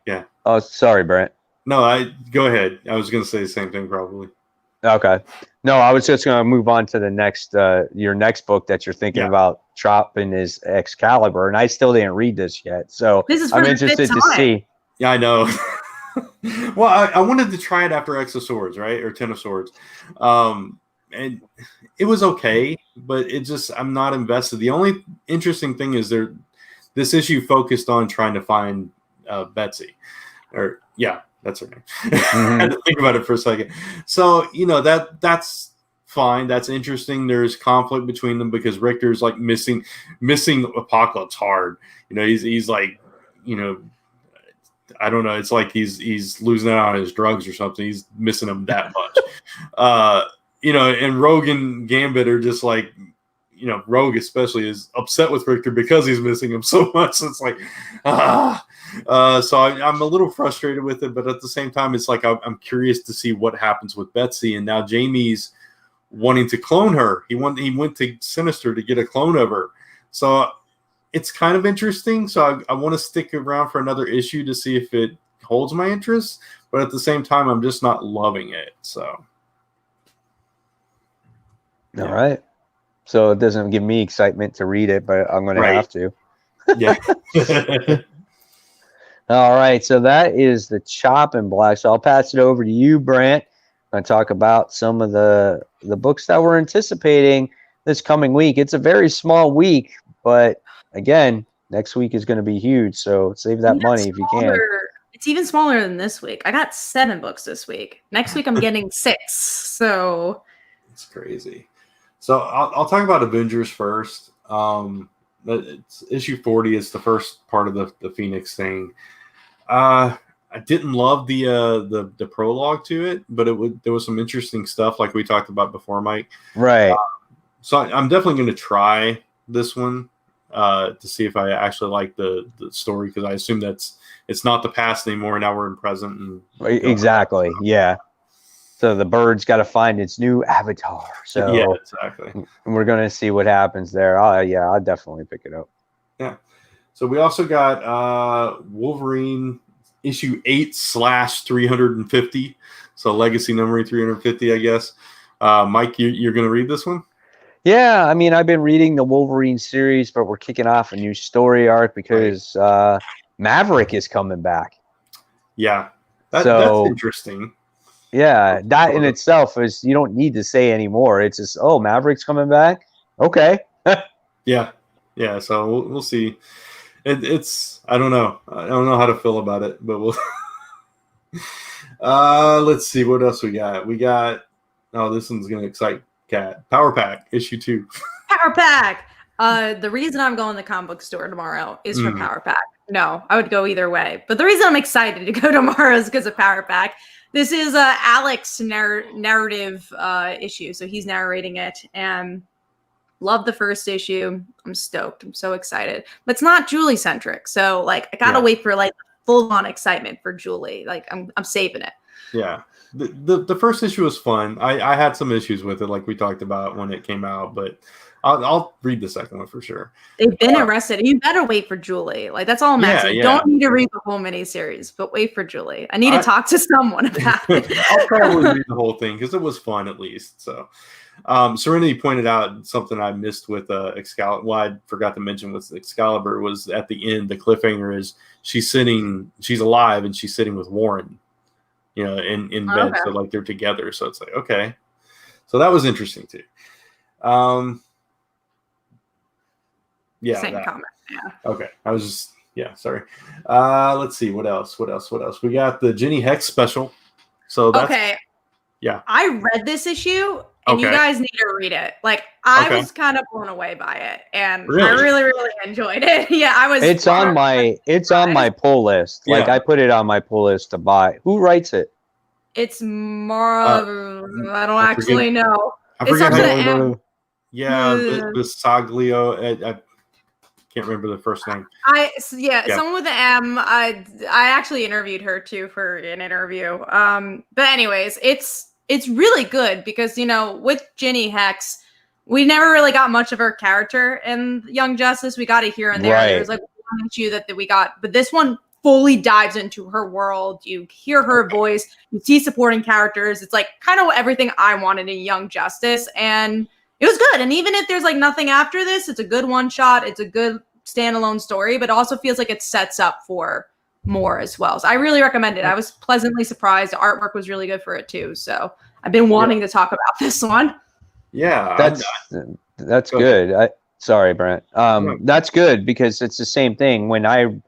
yeah. Oh, sorry, Brent. No, go ahead. I was going to say the same thing probably. Okay. No, I was just going to move on to the next, your next book that you're thinking about dropping is Excalibur, and I still didn't read this yet. So I'm interested to see. Yeah, I know. Well, I wanted to try it after X of Swords, right? Or Ten of Swords. And it was okay, but I'm not invested. The only interesting thing is this issue focused on trying to find Betsy. That's her name. I had to think about it for a second. So, that's fine. That's interesting. There's conflict between them because Richter's like missing Apocalypse hard. He's like, I don't know. It's like he's losing out on his drugs or something. He's missing them that much. And Rogue and Gambit are just like, Rogue especially is upset with Richter because he's missing him so much. So it's like, so I'm a little frustrated with it, but at the same time, it's like I'm curious to see what happens with Betsy. And now Jamie's wanting to clone her. He went to Sinister to get a clone of her. So it's kind of interesting. So I want to stick around for another issue to see if it holds my interest. But at the same time, I'm just not loving it. So. All right. So it doesn't give me excitement to read it, but I'm going to have to. Yeah. All right. So that is the Chopping Block. So I'll pass it over to you, Brant. I'm going to talk about some of the books that we're anticipating this coming week. It's a very small week, but again, next week is going to be huge. So save that money if you can. It's even smaller than this week. I got 7 books this week. Next week, I'm getting 6. So it's crazy. So I'll talk about Avengers first. It's issue 40 is the first part of the Phoenix thing. I didn't love the prologue to it, but there was some interesting stuff like we talked about before, Mike. Right. So I'm definitely going to try this one to see if I actually like the story, because I assume it's not the past anymore. Now we're in present. And exactly. Yeah. So the bird's got to find its new avatar. So yeah, exactly. We're going to see what happens there. I'll definitely pick it up. Yeah. So we also got Wolverine issue 8/350. So legacy number 350, I guess. Mike, you're going to read this one? Yeah. I mean, I've been reading the Wolverine series, but we're kicking off a new story arc because Maverick is coming back. Yeah. That's interesting. Yeah, that in itself is, you don't need to say anymore. It's just, Maverick's coming back. Okay. Yeah. So we'll see. It's I don't know. I don't know how to feel about it, but we'll. Let's see what else we got. We got. Oh, this one's gonna excite Kat. Power Pack issue 2. Power Pack. The reason I'm going to the comic book store tomorrow is for Power Pack. No, I would go either way, but the reason I'm excited to go tomorrow is because of Power Pack. This is Alex's narrative issue, so he's narrating it, and love the first issue. I'm stoked. I'm so excited, but it's not Julie centric, so like I gotta wait for like full on excitement for Julie. Like I'm saving it. Yeah, the first issue was fun. I had some issues with it, like we talked about when it came out, but I'll read the second one for sure. They've been arrested. You better wait for Julie. Like that's all I'm asking. You don't need to read the whole miniseries, but wait for Julie. I need to talk to someone about it. I'll probably read the whole thing because it was fun at least. So, Serenity pointed out something I missed with Excalibur. Well, I forgot to mention with Excalibur was at the end. The cliffhanger is she's alive and she's sitting with Warren, in bed. Okay. So like they're together. So it's like okay. So that was interesting too. Yeah. Same comment. Yeah. Okay. I was just sorry. Let's see what else. We got the Jenny Hex special. So that's okay. Yeah. I read this issue and you Okay. guys need to read it. Like, I Okay. was kind of blown away by it, and I Really? really, really enjoyed it. Yeah, I was. It's on my pull list. Like Yeah. I put it on my pull list to buy. Who writes it? It's more. Uh, I don't I actually know. I It forget starts how. with an M. Yeah, Bisaglio. I can't remember the first name. Yeah, someone with an M. I actually interviewed her too for an interview. But anyways, it's really good because with Ginny Hex, we never really got much of her character in Young Justice. We got it here and there. Right. There's like one issue that we got, but this one fully dives into her world. You hear her voice, you see supporting characters. It's like kind of everything I wanted in Young Justice, and it was good. And even if there's like nothing after this, it's a good one shot. It's a good standalone story, but also feels like it sets up for more as well. So I really recommend it. I was pleasantly surprised. The artwork was really good for it too. So I've been wanting to talk about this one. Yeah, that's good. Sorry, Brent. That's good because it's the same thing. When I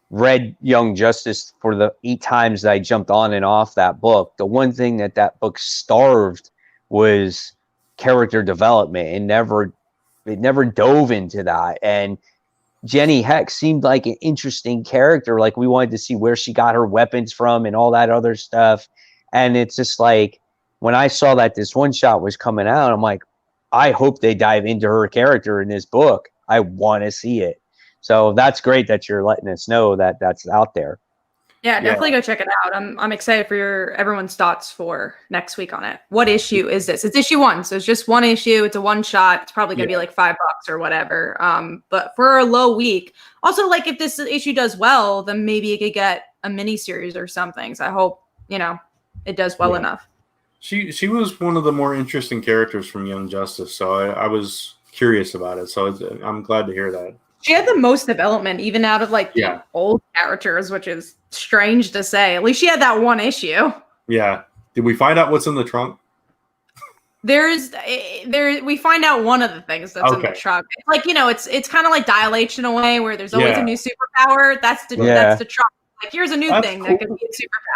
read Young Justice for the 8 times that I jumped on and off that book, the one thing that book starved was character development. It never dove into that. And Jenny Hex seemed like an interesting character. Like we wanted to see where she got her weapons from and all that other stuff. And it's just like, when I saw that this one shot was coming out, I'm like, I hope they dive into her character in this book. I want to see it. So that's great that you're letting us know that that's out there. Yeah, definitely go check it out. I'm excited for everyone's thoughts for next week on it. What issue is this? It's issue 1, so it's just one issue. It's a one shot. It's probably gonna be like $5 or whatever. But for a low week, also like if this issue does well, then maybe it could get a mini series or something. So I hope it does well enough. She was one of the more interesting characters from Young Justice, so I was curious about it. So I'm glad to hear that. She had the most development, even out of like the old characters, which is strange to say. At least she had that one issue. Yeah. Did we find out what's in the trunk? We find out one of the things that's in the trunk. It's like it's kind of like dilation in a way where there's always a new superpower. That's the trunk. Like here's a new thing that could be a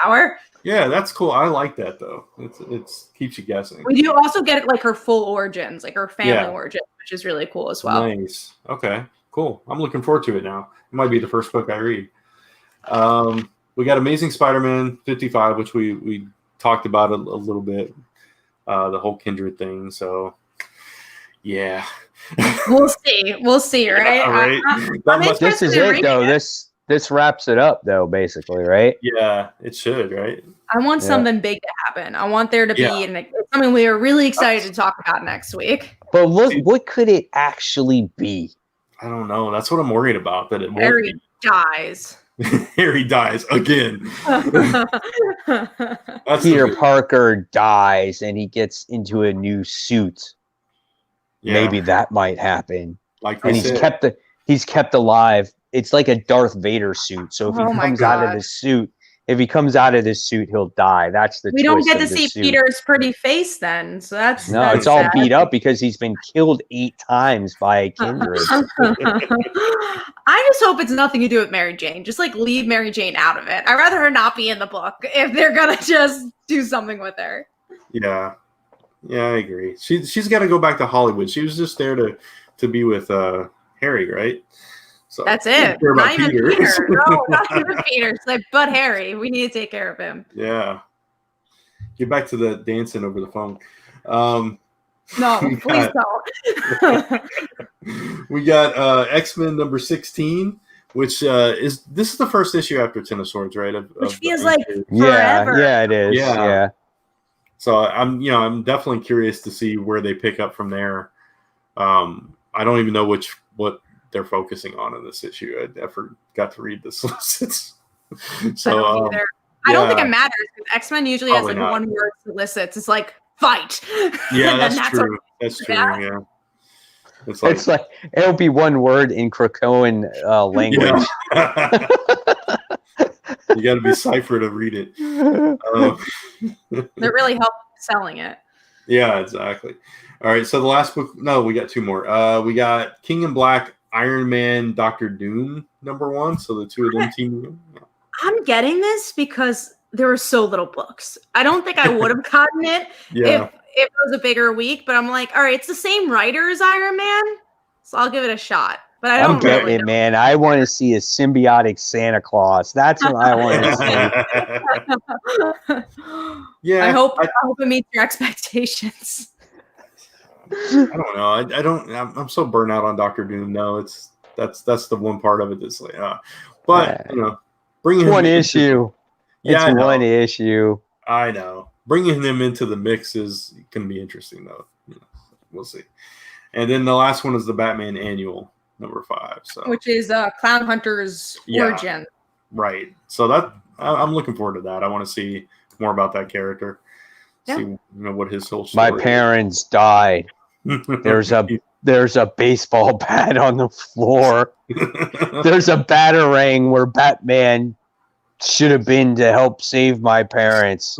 superpower. Yeah, that's cool. I like that though. It's keeps you guessing. We do also get like her full origins, like her family origins, which is really cool as well. Nice. Okay. Cool. I'm looking forward to it now. It might be the first book I read. We got Amazing Spider-Man 55, which we talked about a little bit, the whole Kindred thing. So, yeah. We'll see, right? This is it, though. This wraps it up, though, basically, right? Yeah, it should, right? I want something big to happen. I want there to be something we are really excited to talk about next week. But what could it actually be? I don't know. That's what I'm worried about. That Harry dies. Harry dies again. Peter Parker dies and he gets into a new suit. Yeah. Maybe that might happen. And he's kept alive. It's like a Darth Vader suit. So if he comes out of this suit, he'll die. That's the. We don't get to see Peter's pretty face then. So that's it's sad. all beat up because he's been killed 8 times by Kindred. I just hope it's nothing to do with Mary Jane. Just like leave Mary Jane out of it. I'd rather her not be in the book if they're gonna just do something with her. Yeah, I agree. She's got to go back to Hollywood. She was just there to be with Harry, right? So that's it. Not even Peter. No, not even Peter. It's like, but Harry, we need to take care of him. Yeah. Get back to the dancing over the phone. No, please don't. We got X-Men number 16, which is the first issue after Ten of Swords, right? Which feels like forever. Yeah, it is. Yeah. So I'm definitely curious to see where they pick up from there. I don't even know what they're focusing on in this issue. I never got to read the solicits. So I don't think it matters because X-Men usually has like one word solicits. It's like fight. Yeah, that's true. That's true. Yeah. It's like it'll be one word in Krakoan language. Yeah. You got to be cipher to read it. That really helped selling it. Yeah, exactly. All right, so the last book. No, we got 2 more. We got King in Black, Iron Man, Doctor Doom, number 1. So the 2 of them team. I'm getting this because there were so little books. I don't think I would have gotten it it was a bigger week, but I'm like, all right, it's the same writer as Iron Man, so I'll give it a shot. But I I'm don't getting really it, know. man. I want to see a symbiotic Santa Claus. That's what I want to see. Yeah, I hope it meets your expectations. I don't know. I don't. I'm so burnt out on Doctor Doom. No, that's the one part of it that's like, but bringing It's one him issue. Yeah, it's I know. one issue. I know. Bringing them into the mix is going to be interesting, though. We'll see. And then the last one is the Batman Annual #5. So, which is Clown Hunter's origin. Right. So that I'm looking forward to that. I want to see more about that character. Yeah. See what his whole story My parents died. There's a baseball bat on the floor. There's a batarang where Batman should have been to help save my parents.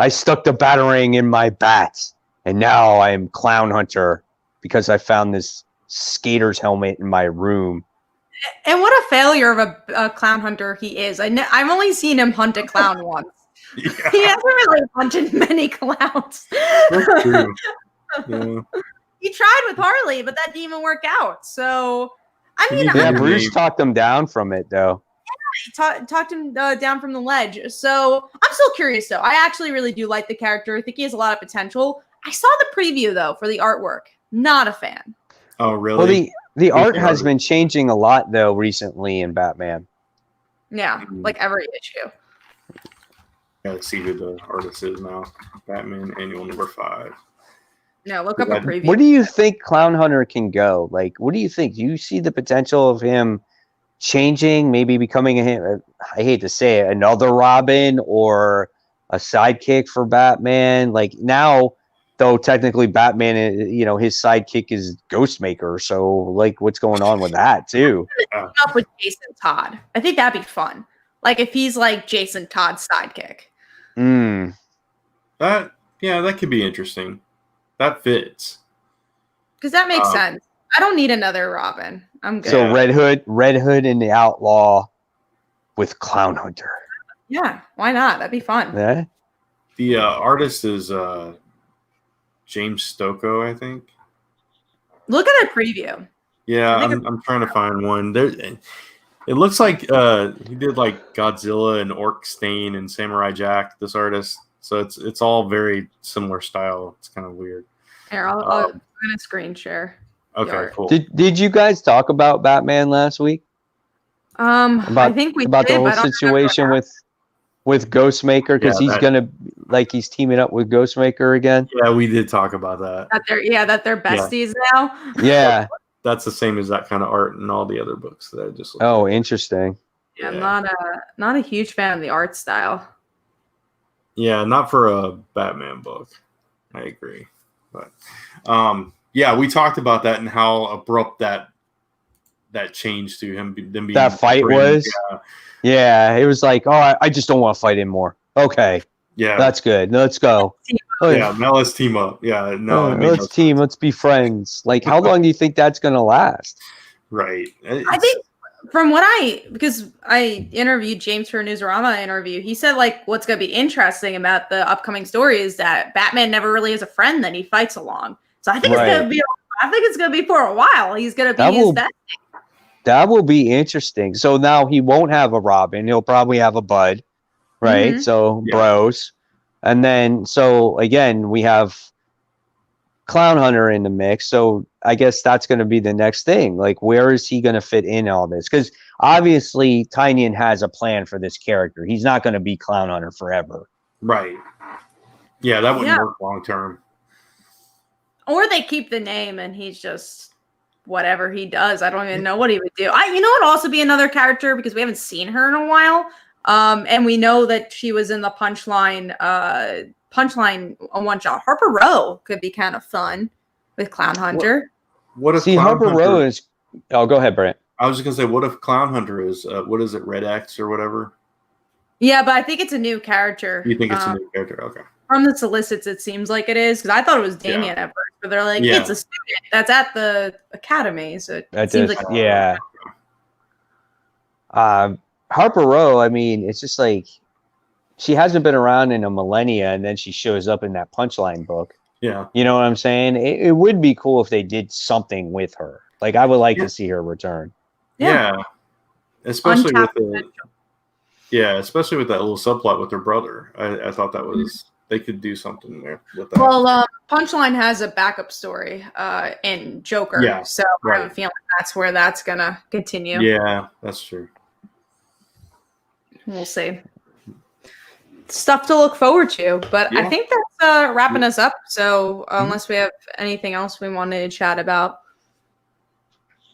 I stuck the batarang in my bat, and now I am Clown Hunter because I found this skater's helmet in my room. And what a failure of a Clown Hunter he is. I've only seen him hunt a clown once. Yeah. He hasn't really hunted many clowns. That's true. Yeah. He tried with Harley, but that didn't even work out. So, I mean, Bruce talked him down from it, though. Yeah, he talked him down from the ledge. So, I'm still curious, though. I actually really do like the character. I think he has a lot of potential. I saw the preview, though, for the artwork. Not a fan. Oh, really? Well, the art has been changing a lot, though, recently in Batman. Yeah, like every issue. Gotta see who the artist is now. Batman Annual #5. No, look up a preview. Where do you think Clown Hunter can go? Like, what do you think? Do you see the potential of him changing, maybe becoming I hate to say it, another Robin or a sidekick for Batman? Like now, though, technically Batman, his sidekick is Ghostmaker. So, like, what's going on with that too? Up with Jason Todd. I think that'd be fun. Like if he's like Jason Todd's sidekick. That could be interesting. That fits. Because that makes sense. I don't need another Robin. I'm good. So Red Hood and the Outlaw with Clown Hunter. Yeah, why not? That'd be fun. Yeah. The artist is James Stocco, I think. Look at the preview. Yeah, I'm trying to find one. There, it looks like he did like Godzilla and Orc Stain and Samurai Jack. This artist, so it's all very similar style. It's kind of weird. Here, I'm gonna screen share. Okay, cool. Did you guys talk about Batman last week? I think we about did, the whole situation with Ghostmaker because he's teaming up with Ghostmaker again. Yeah, we did talk about that. That they're besties now. Yeah, that's the same as that kind of art in all the other books that I just. Interesting. Yeah, I'm not a huge fan of the art style. Yeah, not for a Batman book. I agree, but yeah, we talked about that and how abrupt that change to him. That fight was. Yeah, it was like, oh, I just don't want to fight anymore. Okay. Yeah, that's good. Let's go. Yeah, now let's team up. Yeah, no, let's be friends. Like, how long do you think that's gonna last? Right. I think from because I interviewed James for a Newsarama interview, he said like what's gonna be interesting about the upcoming story is that Batman never really has a friend that he fights along. So I think it's gonna be for a while. He's gonna be his bestie. That will be interesting. So now he won't have a Robin. He'll probably have a Bud, right? Mm-hmm. So bros. And then, so again, we have Clown Hunter in the mix. So I guess that's going to be the next thing. Like, where is he going to fit in all this? Because obviously Tynion has a plan for this character. He's not going to be Clown Hunter forever. Right. Yeah, that wouldn't work long term. Or they keep the name and he's just whatever he does. I don't even know what he would do. You know, it'd also be another character because we haven't seen her in a while. And we know that she was in the Punchline on one shot. Harper Row could be kind of fun with Clown Hunter. What if Harper Row is? Oh, go ahead, Brent. I was just gonna say, what if Clown Hunter is? What is it, Red X or whatever? Yeah, but I think it's a new character. You think it's a new character? Okay. From the solicits, it seems like it is because I thought it was Damien at first, but they're like, it's a student that's at the academy, so it seems like Harper Row. I mean, it's just like she hasn't been around in a millennia, and then she shows up in that Punchline book. Yeah. You know what I'm saying? It would be cool if they did something with her. Like, I would like Yeah. to see her return. Yeah. Especially Untapped with especially with that little subplot with her brother. I thought that was they could do something there with that. Well, Punchline has a backup story in Joker, Yeah, so I have a feeling that's where that's gonna continue. Yeah, that's true. We'll see. Stuff to look forward to, but I think that's wrapping us up. So unless we have anything else we wanted to chat about,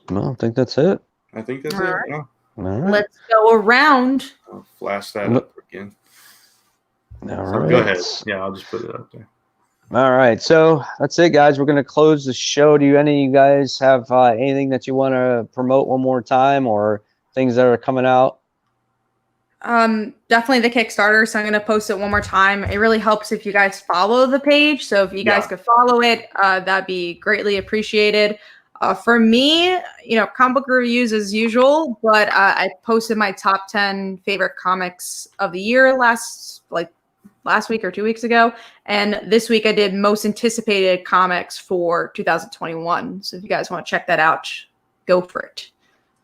No, I think that's it. I think that's All it. right. Yeah. All right. Let's go around. I'll flash that up again. All So right. go ahead. Yeah, I'll just put it up there. All right. So that's it, guys. We're going to close the show. Do any of you guys have anything that you want to promote one more time, or things that are coming out? Definitely the Kickstarter. So I'm going to post it one more time. It really helps if you guys follow the page. So if you guys could follow it, that'd be greatly appreciated. For me, comic book reviews as usual, but I posted my top 10 favorite comics of the year last week or 2 weeks ago. And this week I did most anticipated comics for 2021. So if you guys want to check that out, go for it.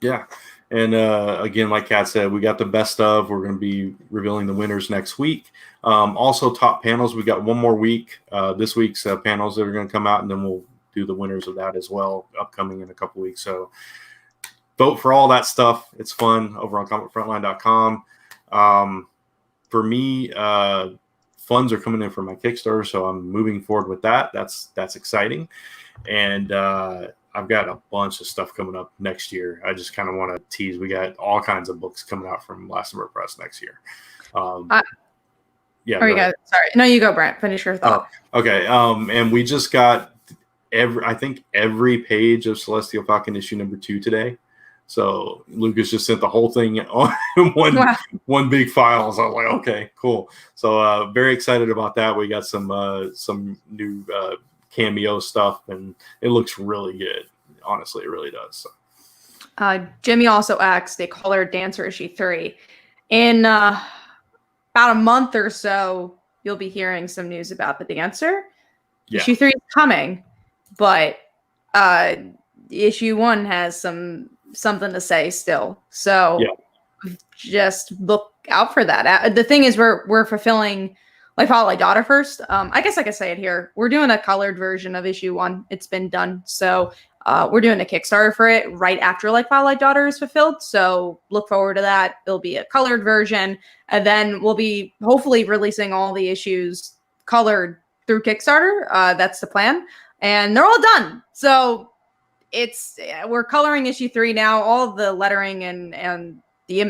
Yeah. And again, like Kat said, we got the best of. We're going to be revealing the winners next week. Also, top panels. We got one more week. This week's panels that are going to come out, and then we'll do the winners of that as well, upcoming in a couple weeks. So vote for all that stuff. It's fun over on comicfrontline.com. For me, funds are coming in for my Kickstarter, so I'm moving forward with that. That's exciting. And I've got a bunch of stuff coming up next year. I just kind of want to tease. We got all kinds of books coming out from Last Summer Press next year. Yeah. Sorry. No, you go, Brent. Finish your thought. Oh, okay. And we just got every page of Celestial Falcon issue number 2 today. So Lucas just sent the whole thing on one big file. So I was like, okay, cool. So very excited about that. We got some new cameo stuff, and it looks really good. Honestly, it really does. So. Jimmy also asked, they call her Dancer issue 3. In about a month or so, you'll be hearing some news about the Dancer. Yeah. Issue 3 is coming, but issue 1 has something to say still. So just look out for that. The thing is, we're fulfilling Like Follow My Daughter first. I guess I could say it here. We're doing a colored version of issue 1. It's been done. So we're doing a Kickstarter for it right after Like Follow My Daughter is fulfilled. So look forward to that. It'll be a colored version. And then we'll be hopefully releasing all the issues colored through Kickstarter. That's the plan. And they're all done. So we're coloring issue 3 now. All of the lettering and the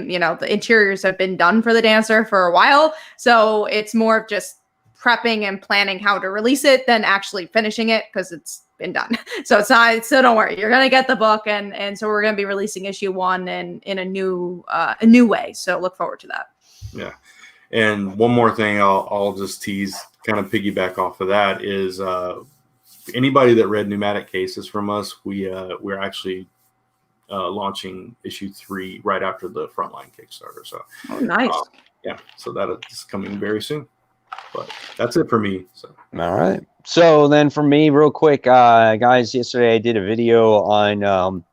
interiors have been done for the Dancer for a while. So it's more of just prepping and planning how to release it than actually finishing it, because it's been done. So it's not, so don't worry, you're going to get the book. And so we're going to be releasing issue 1 in a new way. So look forward to that. Yeah. And one more thing I'll just tease, kind of piggyback off of that, is anybody that read Pneumatic Cases from us, we're actually launching issue 3 right after the Frontline Kickstarter. So nice. Yeah, so that is coming very soon. But that's it for me. So all right. So then for me, real quick, guys, yesterday I did a video on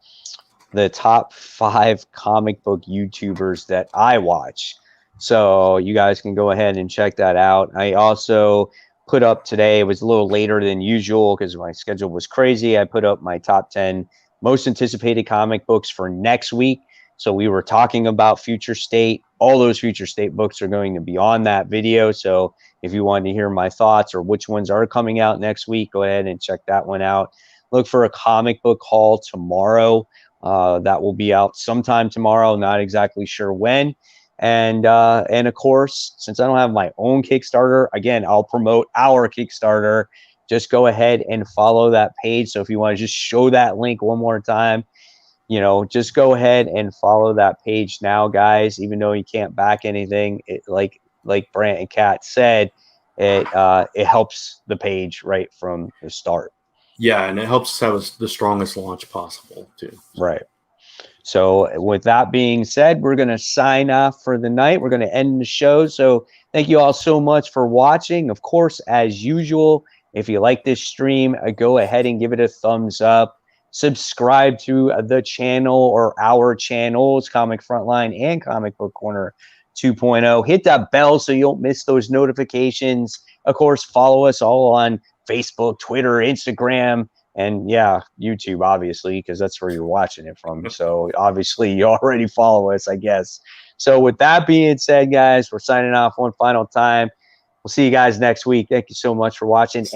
the top 5 comic book YouTubers that I watch. So you guys can go ahead and check that out. I also put up today, it was a little later than usual because my schedule was crazy. I put up my top 10 most anticipated comic books for next week. So we were talking about Future State. All those Future State books are going to be on that video. So if you want to hear my thoughts or which ones are coming out next week, go ahead and check that one out. Look for a comic book haul tomorrow. That will be out sometime tomorrow. Not exactly sure when. And of course, since I don't have my own Kickstarter, again, I'll promote our Kickstarter. Just go ahead and follow that page. So if you want to just show that link one more time, just go ahead and follow that page now, guys. Even though you can't back anything, like Brant and Kat said, it helps the page right from the start. Yeah, and it helps us have the strongest launch possible too. Right. So with that being said, we're going to sign off for the night. We're going to end the show. So thank you all so much for watching. Of course, as usual, if you like this stream, go ahead and give it a thumbs up. Subscribe to the channel or our channels, Comic Frontline and Comic Book Corner 2.0. Hit that bell so you don't miss those notifications. Of course, follow us all on Facebook, Twitter, Instagram, and yeah, YouTube, obviously, because that's where you're watching it from. So obviously you already follow us, I guess. So with that being said, guys, we're signing off one final time. We'll see you guys next week. Thank you so much for watching. And